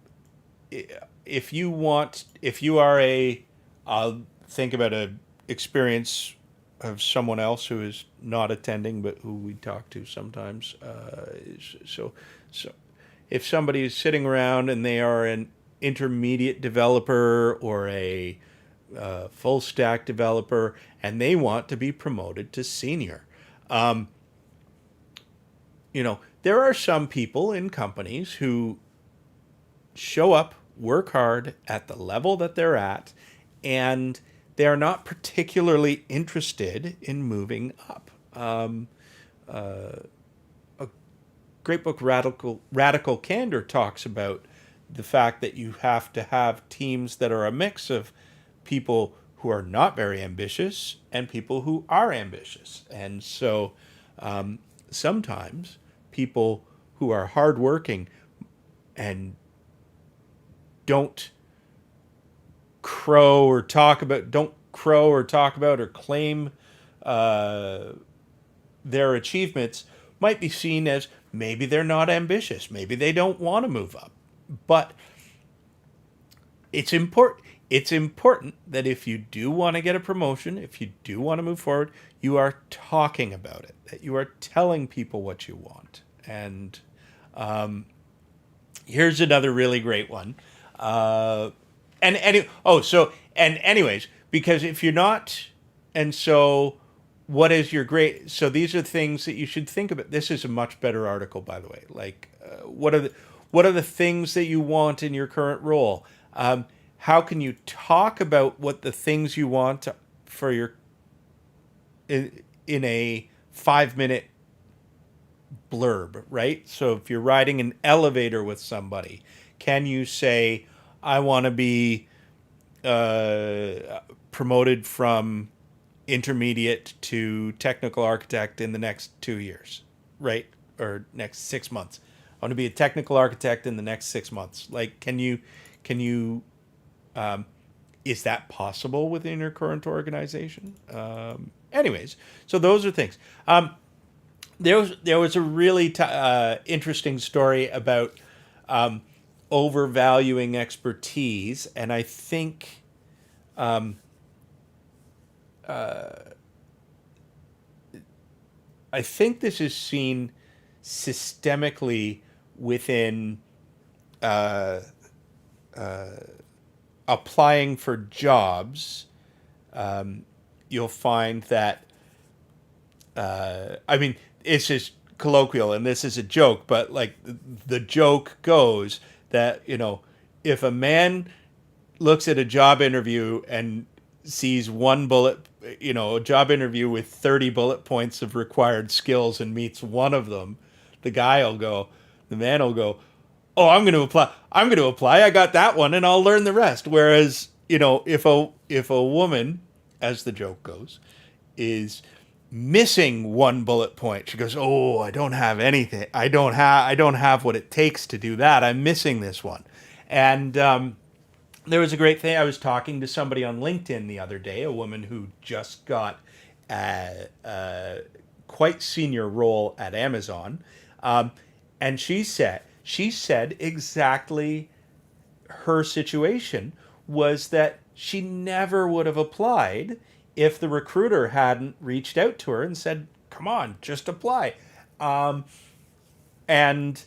you are I'll think about a experience of someone else who is not attending, but who we talk to sometimes. So if somebody is sitting around and they are an intermediate developer or a full stack developer and they want to be promoted to senior, there are some people in companies who show up, work hard at the level that they're at, and they are not particularly interested in moving up. A great book, Radical Candor, talks about the fact that you have to have teams that are a mix of people who are not very ambitious and people who are ambitious. And so sometimes people who are hardworking and don't crow or talk about or claim their achievements might be seen as maybe they're not ambitious, maybe they don't want to move up. But it's important that if you do want to get a promotion, if you do want to move forward, you are talking about it, that you are telling people what you want. And here's another really great one. Anyways, because if you're not, and so what is your grade? So these are things that you should think about. This is a much better article, by the way. Like, what are the things that you want in your current role? How can you talk about what the things you want for your in a 5-minute blurb, right? So if you're riding an elevator with somebody, can you say, I want to be promoted from intermediate to technical architect in the next 2 years, right? Or next 6 months. I want to be a technical architect in the next 6 months. Like, can you is that possible within your current organization? Anyways, so those are things. There was a really interesting story about overvaluing expertise, and I think this is seen systemically within applying for jobs. You'll find that I mean, it's just colloquial and this is a joke, but like the joke goes that, if a man looks at a job interview and sees a job interview with 30 bullet points of required skills and meets one of them, the man will go, oh, I'm going to apply. I'm going to apply. I got that one and I'll learn the rest. Whereas, if a woman, as the joke goes, is missing one bullet point, she goes, oh, I don't have anything. I don't have what it takes to do that. I'm missing this one. And there was a great thing. I was talking to somebody on LinkedIn the other day, a woman who just got a quite senior role at Amazon, and she said exactly her situation was that she never would have applied if the recruiter hadn't reached out to her and said, "Come on, just apply." And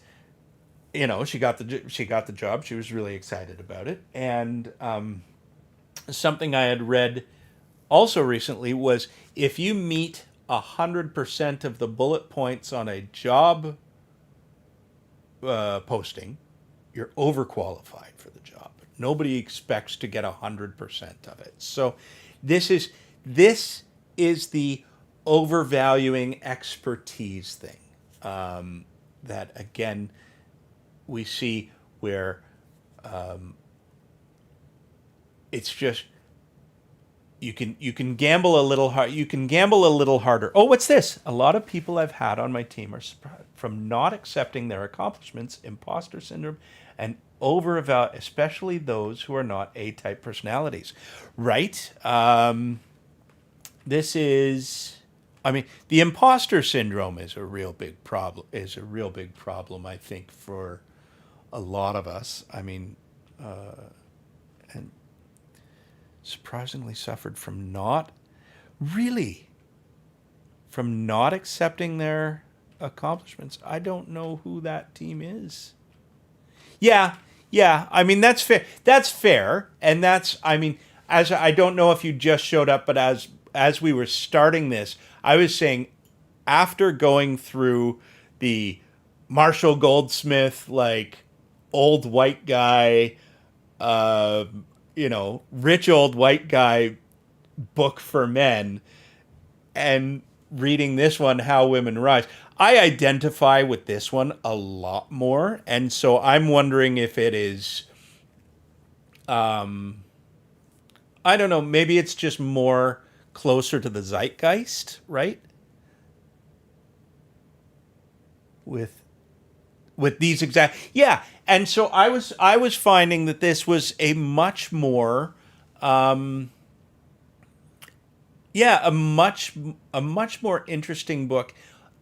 she got the job. She was really excited about it. And something I had read also recently was if you meet 100% of the bullet points on a job posting, you're overqualified for the job. Nobody expects to get 100% of it. So this is the overvaluing expertise thing, that again we see where it's just you can gamble a little hard. You can gamble a little harder. Oh, what's this? A lot of people I've had on my team are from not accepting their accomplishments, imposter syndrome, and overvalue, especially those who are not A-type personalities. Right? This is, I mean, the imposter syndrome is a real big problem. I think, for a lot of us. I mean, and surprisingly suffered from not accepting their accomplishments. I don't know who that team is. Yeah. I mean, that's fair. And as I don't know if you just showed up, but as we were starting this, I was saying, after going through the Marshall Goldsmith, like, old white guy, rich old white guy book for men, and reading this one, How Women Rise, I identify with this one a lot more. And so I'm wondering if it is, I don't know, maybe it's just more closer to the zeitgeist, right? With these exact, yeah. And so I was finding that this was a much more, a much more interesting book.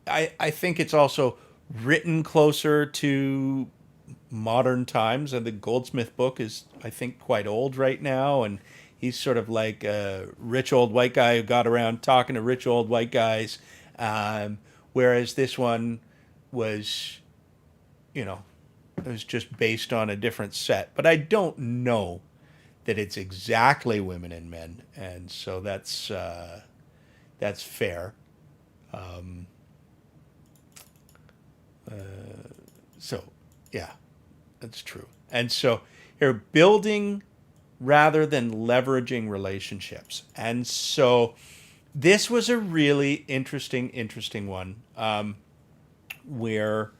I think it's also written closer to modern times, and the Goldsmith book is, I think, quite old right now, and he's sort of like a rich old white guy who got around talking to rich old white guys, whereas this one was, it was just based on a different set. But I don't know that it's exactly women and men, and so that's fair. So yeah, that's true. And so here, building rather than leveraging relationships. And so this was a really interesting one, where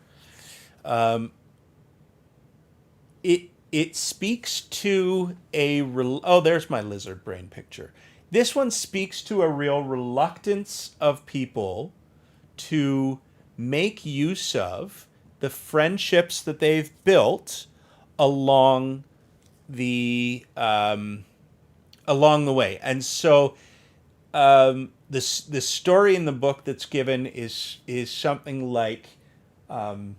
it speaks to there's my lizard brain picture. This one speaks to a real reluctance of people to make use of the friendships that they've built along the way. And so the story in the book that's given is something like, one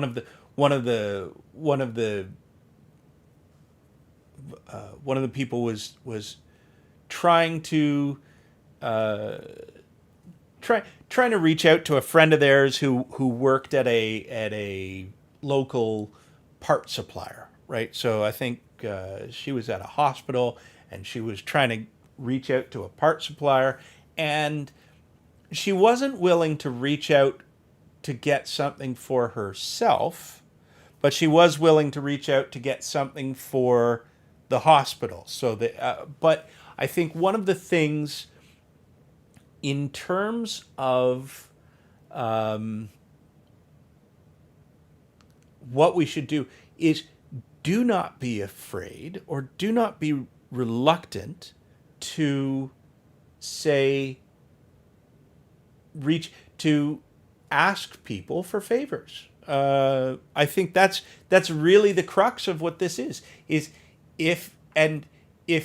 of the people was trying to trying to reach out to a friend of theirs who worked at a local part supplier, right? So I think she was at a hospital and she was trying to reach out to a part supplier, and she wasn't willing to reach out to get something for herself, but she was willing to reach out to get something for the hospital. But I think one of the things in terms of what we should do is do not be afraid or do not be reluctant to say, reach to ask people for favors. I think that's really the crux of what this is if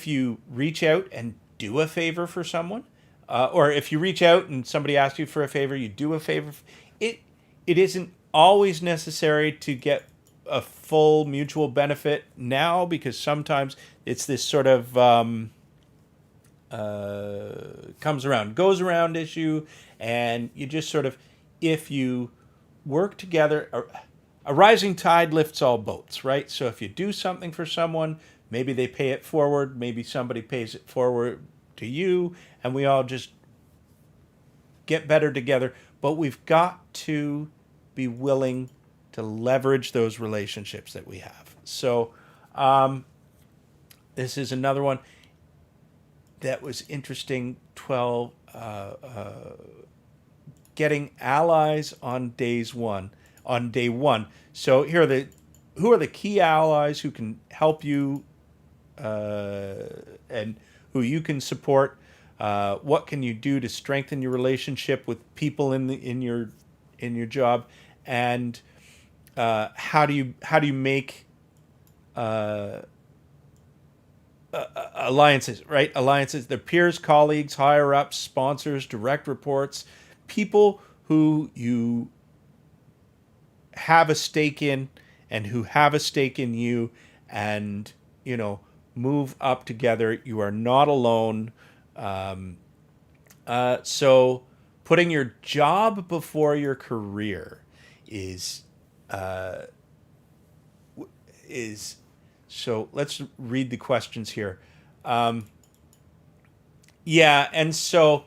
you reach out and do a favor for someone, or if you reach out and somebody asks you for a favor, you do a favor. It isn't always necessary to get a full mutual benefit now, because sometimes it's this sort of comes around, goes around issue, and you just sort of, if you work together, a rising tide lifts all boats, right? So if you do something for someone, maybe they pay it forward, maybe somebody pays it forward to you, and we all just get better together. But we've got to be willing to leverage those relationships that we have. So this is another one that was interesting. 12, getting allies on day one. So here are who are the key allies who can help you and who you can support. What can you do to strengthen your relationship with people in your job, and how do you make alliances, right? Alliances, their peers, colleagues, higher ups, sponsors, direct reports, people who you have a stake in and who have a stake in you, and move up together. You are not alone. So putting your job before your career is so let's read the questions here. And so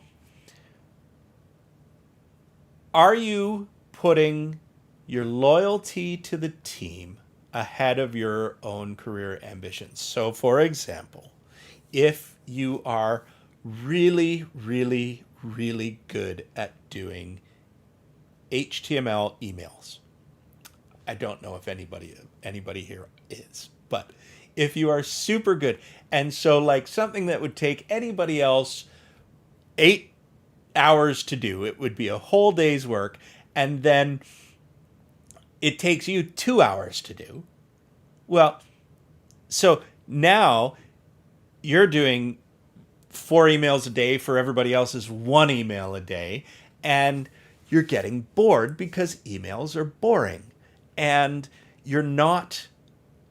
are you putting your loyalty to the team ahead of your own career ambitions? So for example, if you are really, really, really good at doing HTML emails, I don't know if anybody here is, but if you are super good, and so like something that would take anybody else 8 hours to do, it would be a whole day's work, and then it takes you 2 hours to do. Well, so now you're doing 4 emails a day for everybody else's 1 email a day, and you're getting bored because emails are boring, and you're not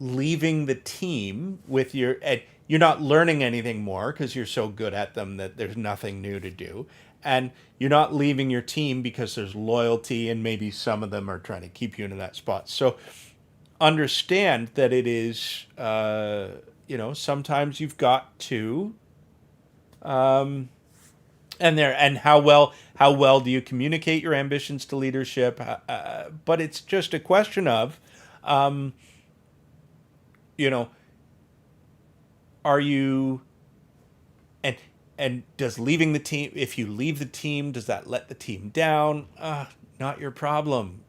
leaving the team with you're not learning anything more because you're so good at them that there's nothing new to do. And you're not leaving your team because there's loyalty and maybe some of them are trying to keep you in that spot. So understand that it is, sometimes you've got to, and how well do you communicate your ambitions to leadership? But it's just a question of, are you, and does leaving the team, if you leave the team, does that let the team down? Not your problem.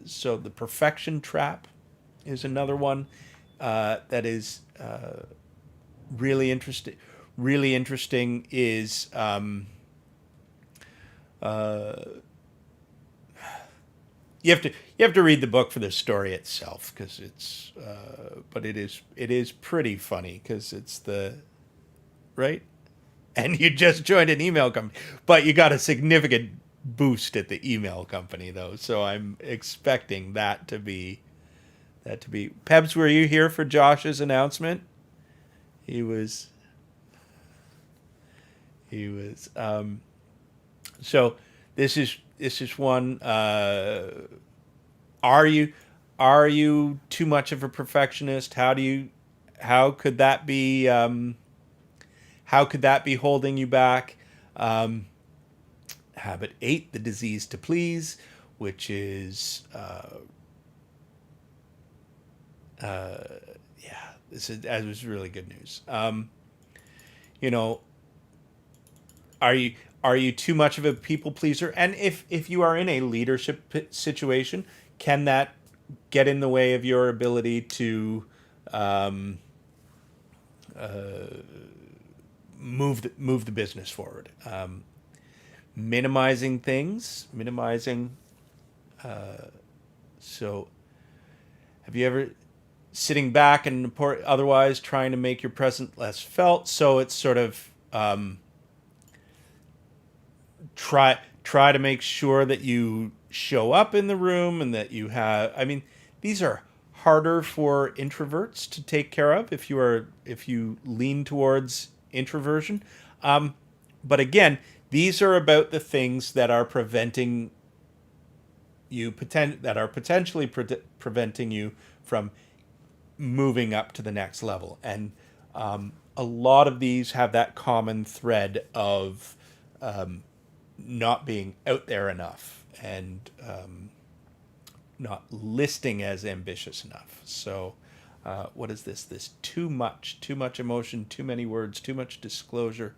So the perfection trap is another one that is really interesting. Really interesting is you have to read the book for the story itself, because it's but it is pretty funny because it's right. And you just joined an email company, but you got a significant boost at the email company, though. So I'm expecting that to be. Pebs, were you here for Josh's announcement? He was. So this is one. Are you too much of a perfectionist? How could that be? How could that be holding you back? Habit 8, the disease to please, which is, that was really good news. Are you too much of a people pleaser? And if you are in a leadership situation, can that get in the way of your ability to move the business forward? Minimizing things, so have you ever sitting back and otherwise trying to make your presence less felt? So it's sort of try to make sure that you show up in the room and that you have. I mean, these are harder for introverts to take care of if you lean towards introversion. But again, these are about the things that are preventing you potentially preventing you from moving up to the next level. And a lot of these have that common thread of not being out there enough and not listing as ambitious enough. So what is this? This too much emotion, too many words, too much disclosure.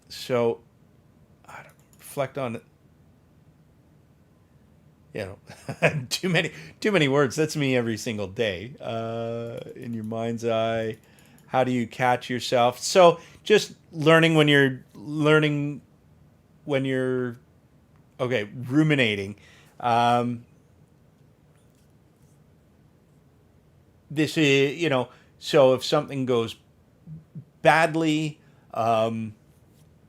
So I don't reflect on it. Too many words. That's me every single day. In your mind's eye, how do you catch yourself? So just learning when you're ruminating. This is, so if something goes badly,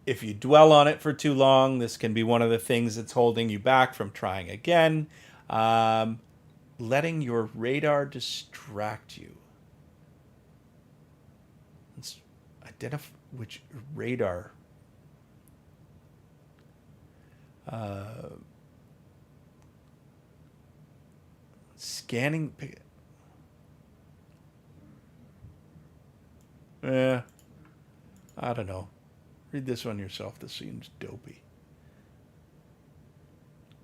if you dwell on it for too long, this can be one of the things that's holding you back from trying again. Letting your radar distract you. Let's identify which radar. Scanning. I don't know. Read this one yourself. This seems dopey.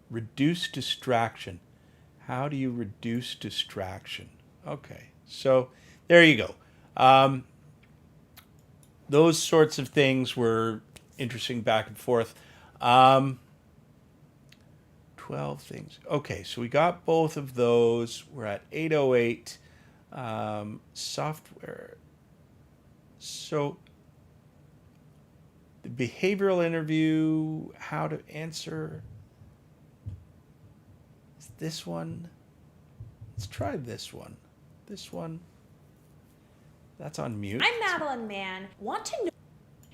Reduce distraction. How do you reduce distraction? Okay, so there you go. Those sorts of things were interesting back and forth. 12 things. Okay, so we got both of those. We're at 8:08. Software. So the behavioral interview, how to answer. Is this one? Let's try this one. This one. That's on mute. I'm Madeline Mann. Want to know?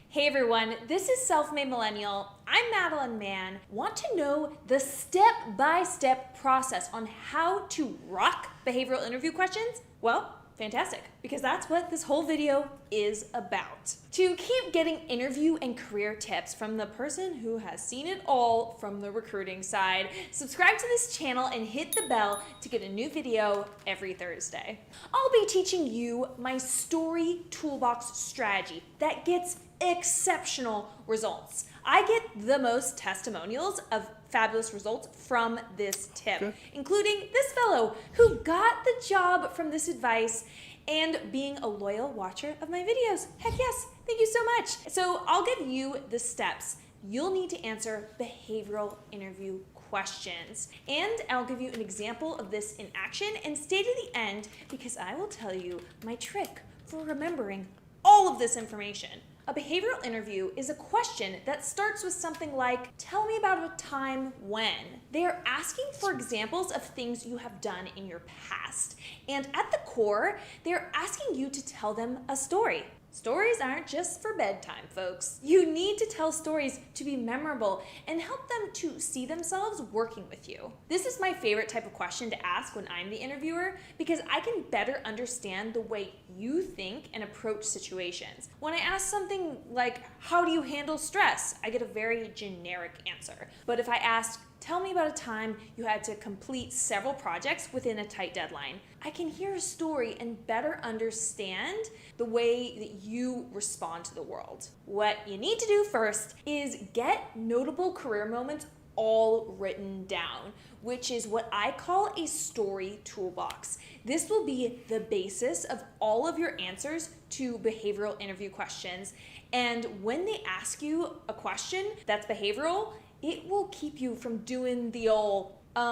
Hey everyone, this is Self-Made Millennial. I'm Madeline Mann. Want to know the step-by-step process on how to rock behavioral interview questions? Well, fantastic, because that's what this whole video is about. To keep getting interview and career tips from the person who has seen it all from the recruiting side, subscribe to this channel and hit the bell to get a new video every Thursday. I'll be teaching you my story toolbox strategy that gets exceptional results. I get the most testimonials of fabulous results from this tip, including this fellow who got the job from this advice and being a loyal watcher of my videos. Heck yes, thank you so much. So I'll give you the steps you'll need to answer behavioral interview questions. And I'll give you an example of this in action and stay to the end because I will tell you my trick for remembering all of this information. A behavioral interview is a question that starts with something like, tell me about a time when. They are asking for examples of things you have done in your past. And at the core, they're asking you to tell them a story. Stories aren't just for bedtime, folks. You need to tell stories to be memorable and help them to see themselves working with you. This is my favorite type of question to ask when I'm the interviewer because I can better understand the way you think and approach situations. When I ask something like, how do you handle stress? I get a very generic answer. But if I ask, tell me about a time you had to complete several projects within a tight deadline. I can hear a story and better understand the way that you respond to the world. What you need to do first is get notable career moments all written down, which is what I call a story toolbox. This will be the basis of all of your answers to behavioral interview questions. And when they ask you a question that's behavioral, it will keep you from doing the old what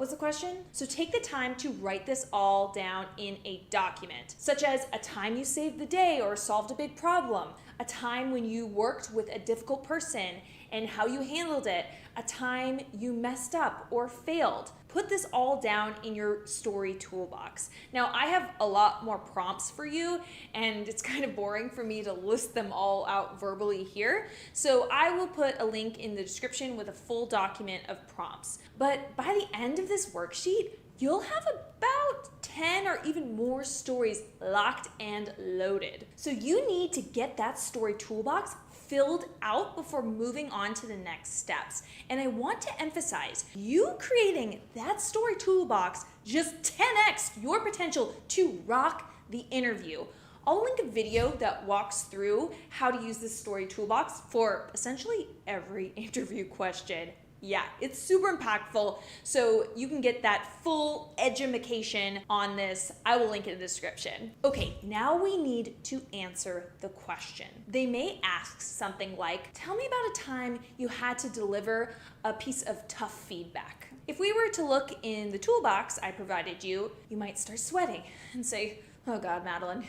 was the question? So take the time to write this all down in a document, such as a time you saved the day or solved a big problem, a time when you worked with a difficult person and how you handled it, a time you messed up or failed. Put this all down in your story toolbox. Now, I have a lot more prompts for you, and it's kind of boring for me to list them all out verbally here. So I will put a link in the description with a full document of prompts. But by the end of this worksheet, you'll have about 10 or even more stories locked and loaded. So you need to get that story toolbox filled out before moving on to the next steps. And I want to emphasize, you creating that story toolbox just 10x your potential to rock the interview. I'll link a video that walks through how to use this story toolbox for essentially every interview question. Yeah, it's super impactful, so you can get that full edumacation on this. I will link it in the description. Okay, now we need to answer the question. They may ask something like, tell me about a time you had to deliver a piece of tough feedback. If we were to look in the toolbox I provided you, you might start sweating and say, oh God, Madeline,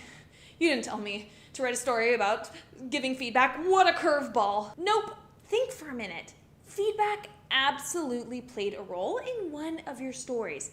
you didn't tell me to write a story about giving feedback. What a curveball. Nope, think for a minute. Feedback absolutely played a role in one of your stories.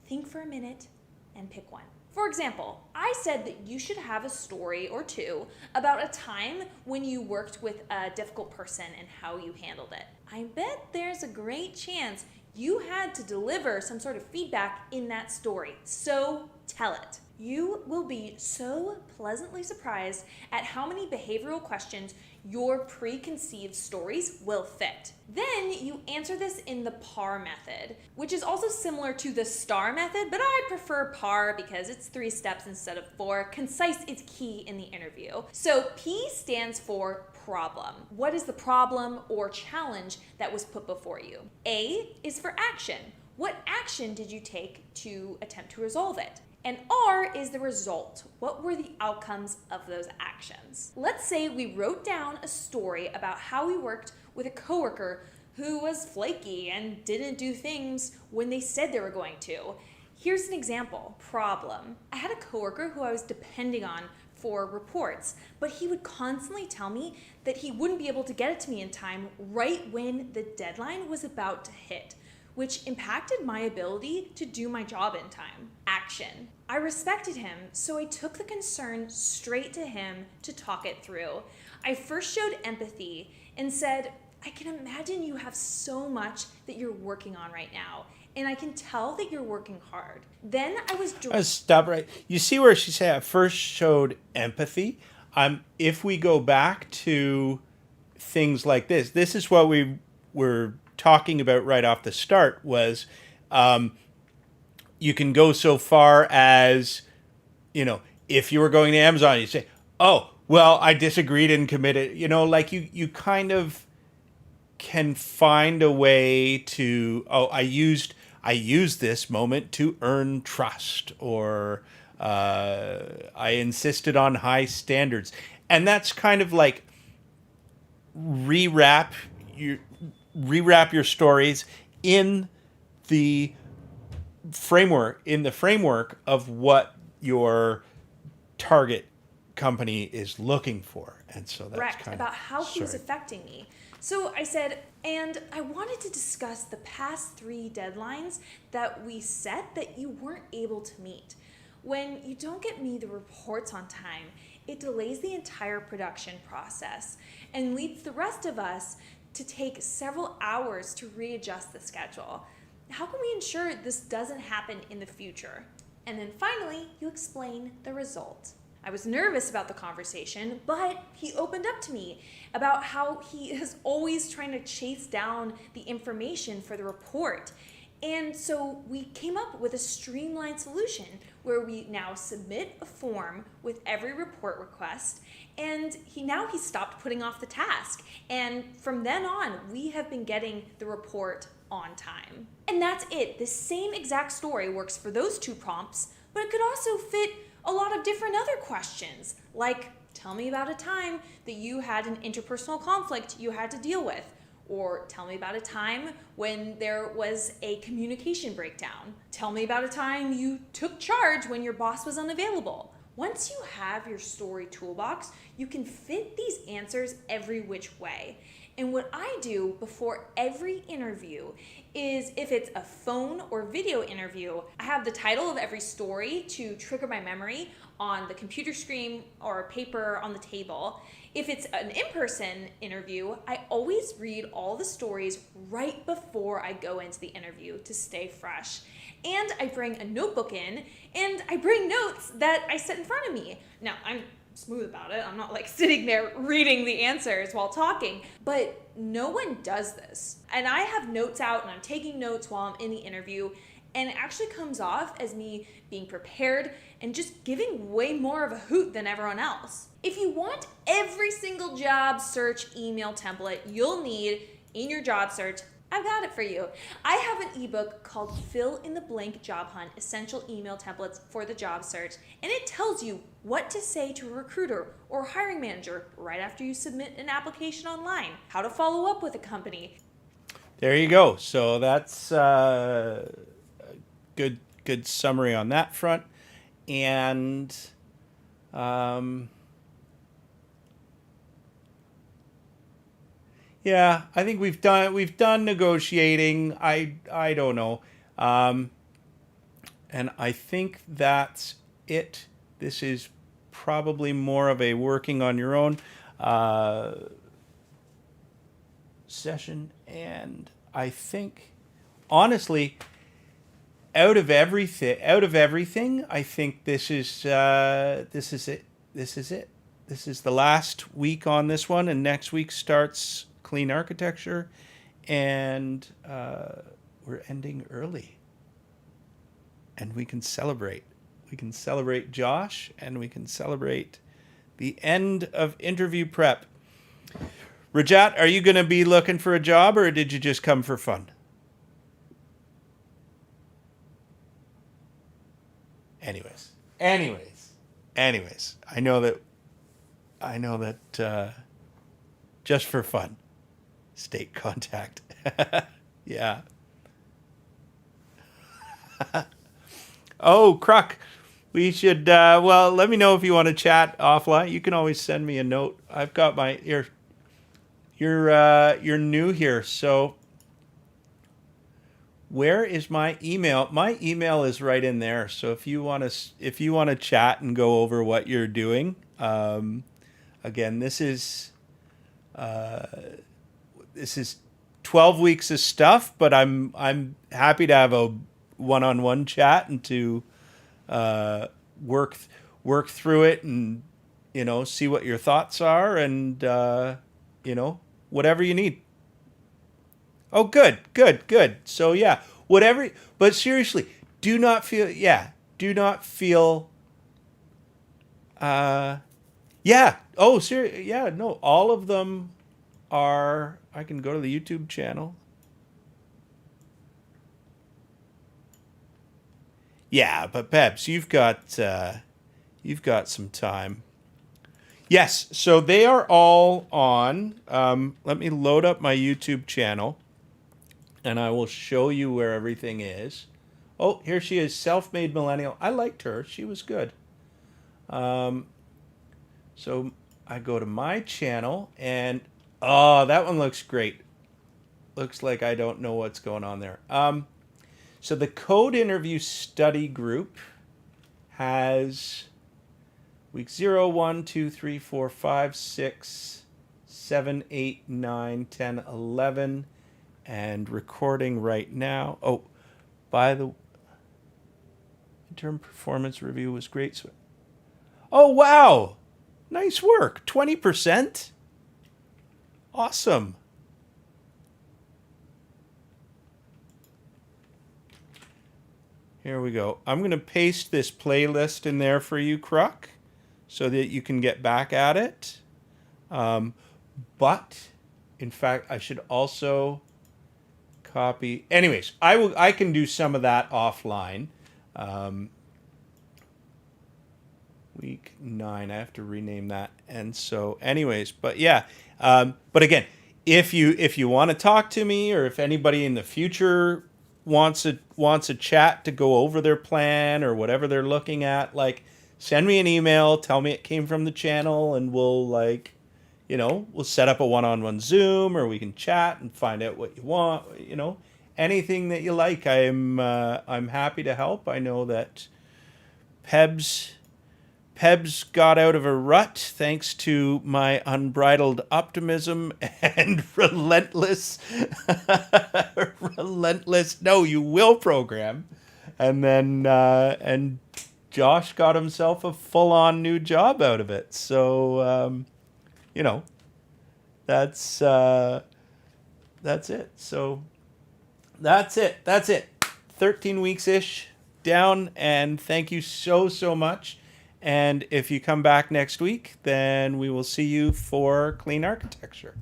Think for a minute and pick one. For example, I said that you should have a story or two about a time when you worked with a difficult person and how you handled it. I bet there's a great chance you had to deliver some sort of feedback in that story, so tell it. You will be so pleasantly surprised at how many behavioral questions your preconceived stories will fit. Then you answer this in the PAR method, which is also similar to the STAR method, but I prefer PAR because it's 3 steps instead of 4. Concise is key in the interview. So P stands for problem. What is the problem or challenge that was put before you? A is for action. What action did you take to attempt to resolve it? And R is the result. What were the outcomes of those actions? Let's say we wrote down a story about how we worked with a coworker who was flaky and didn't do things when they said they were going to. Here's an example. Problem. I had a coworker who I was depending on for reports, but he would constantly tell me that he wouldn't be able to get it to me in time right when the deadline was about to hit, which impacted my ability to do my job in time. Action. I respected him, so I took the concern straight to him to talk it through. I first showed empathy and said, I can imagine you have so much that you're working on right now, and I can tell that you're working hard. Then I was... Stop right. You see where she said I first showed empathy? If we go back to things like this is what we were talking about right off the start was you can go so far as, if you were going to Amazon, you say, oh, well, I disagreed and committed, like you kind of can find a way to, I used this moment to earn trust, or I insisted on high standards. And that's kind of like rewrap your stories in the framework of what your target company is looking for. And so that's correct, about how he was affecting me. So I said, and I wanted to discuss the past 3 deadlines that we set that you weren't able to meet. When you don't get me the reports on time, it delays the entire production process and leads the rest of us to take several hours to readjust the schedule. How can we ensure this doesn't happen in the future? And then finally, you explain the result. I was nervous about the conversation, but he opened up to me about how he is always trying to chase down the information for the report. And so we came up with a streamlined solution where we now submit a form with every report request, and he stopped putting off the task. And from then on, we have been getting the report on time. And that's it. The same exact story works for those two prompts, but it could also fit a lot of different other questions, like tell me about a time that you had an interpersonal conflict you had to deal with, or tell me about a time when there was a communication breakdown. Tell me about a time you took charge when your boss was unavailable. Once you have your story toolbox, you can fit these answers every which way. And what I do before every interview is, if it's a phone or video interview, I have the title of every story to trigger my memory on the computer screen or paper on the table. If it's an in-person interview, I always read all the stories right before I go into the interview to stay fresh. And I bring a notebook in, and I bring notes that I set in front of me. Now, I'm smooth about it. I'm not like sitting there reading the answers while talking, but no one does this. And I have notes out and I'm taking notes while I'm in the interview, and it actually comes off as me being prepared and just giving way more of a hoot than everyone else. If you want every single job search email template you'll need in your job search, I've got it for you. I have an ebook called Fill in the Blank Job Hunt, Essential Email Templates for the Job Search, and it tells you what to say to a recruiter or hiring manager right after you submit an application online, how to follow up with a company. There you go. So that's a good summary on that front. And yeah, I think we've done negotiating. I don't know. And I think that's it. This is probably more of a working on your own session. And I think, honestly, out of everything, I think this is it. This is it. This is the last week on this one, and next week starts clean architecture, and we're ending early. And we can celebrate. We can celebrate Josh, and we can celebrate the end of interview prep. Rajat, are you going to be looking for a job, or did you just come for fun? Anyways, I know that just for fun, state contact. Yeah. Oh, Kruk, we should, well, let me know if you want to chat offline. You can always send me a note. I've got you're new here, so where is my email? My email is right in there. So if you want to chat and go over what you're doing, again, this is 12 weeks of stuff, but I'm happy to have a one-on-one chat and to work through it, and see what your thoughts are, and whatever you need. Oh, good. So yeah, whatever. But seriously, do not feel. Yeah. Oh, seriously. Yeah. No, all of them are. I can go to the YouTube channel. Yeah, but Pebs, you've got some time. Yes, so they are all on. Let me load up my YouTube channel, and I will show you where everything is. Oh, here she is, Self-Made Millennial. I liked her. She was good. So I go to my channel, and oh, that one looks great. Looks like I don't know what's going on there. So the Code Interview Study Group has week 0, 1, 2, 3, 4, 5, 6, 7, 8, 9, 10, 11, and recording right now. Oh, by the midterm performance review was great. Oh, wow. Nice work. 20%. Awesome. Here we go. I'm going to paste this playlist in there for you, Kruk, so that you can get back at it. But, in fact, I should also copy. Anyways, I can do some of that offline. Week 9. I have to rename that. And so, anyways, but yeah. But again, if you want to talk to me, or if anybody in the future wants a chat to go over their plan or whatever they're looking at, like, send me an email, tell me it came from the channel, and we'll we'll set up a one-on-one Zoom, or we can chat and find out what you want. Anything that you like, I'm happy to help. I know that Pebs got out of a rut thanks to my unbridled optimism and relentless, no, you will program. And then, and Josh got himself a full-on new job out of it. So, that's it. So that's it. 13 weeks-ish down, and thank you so much. And if you come back next week, then we will see you for Clean Architecture.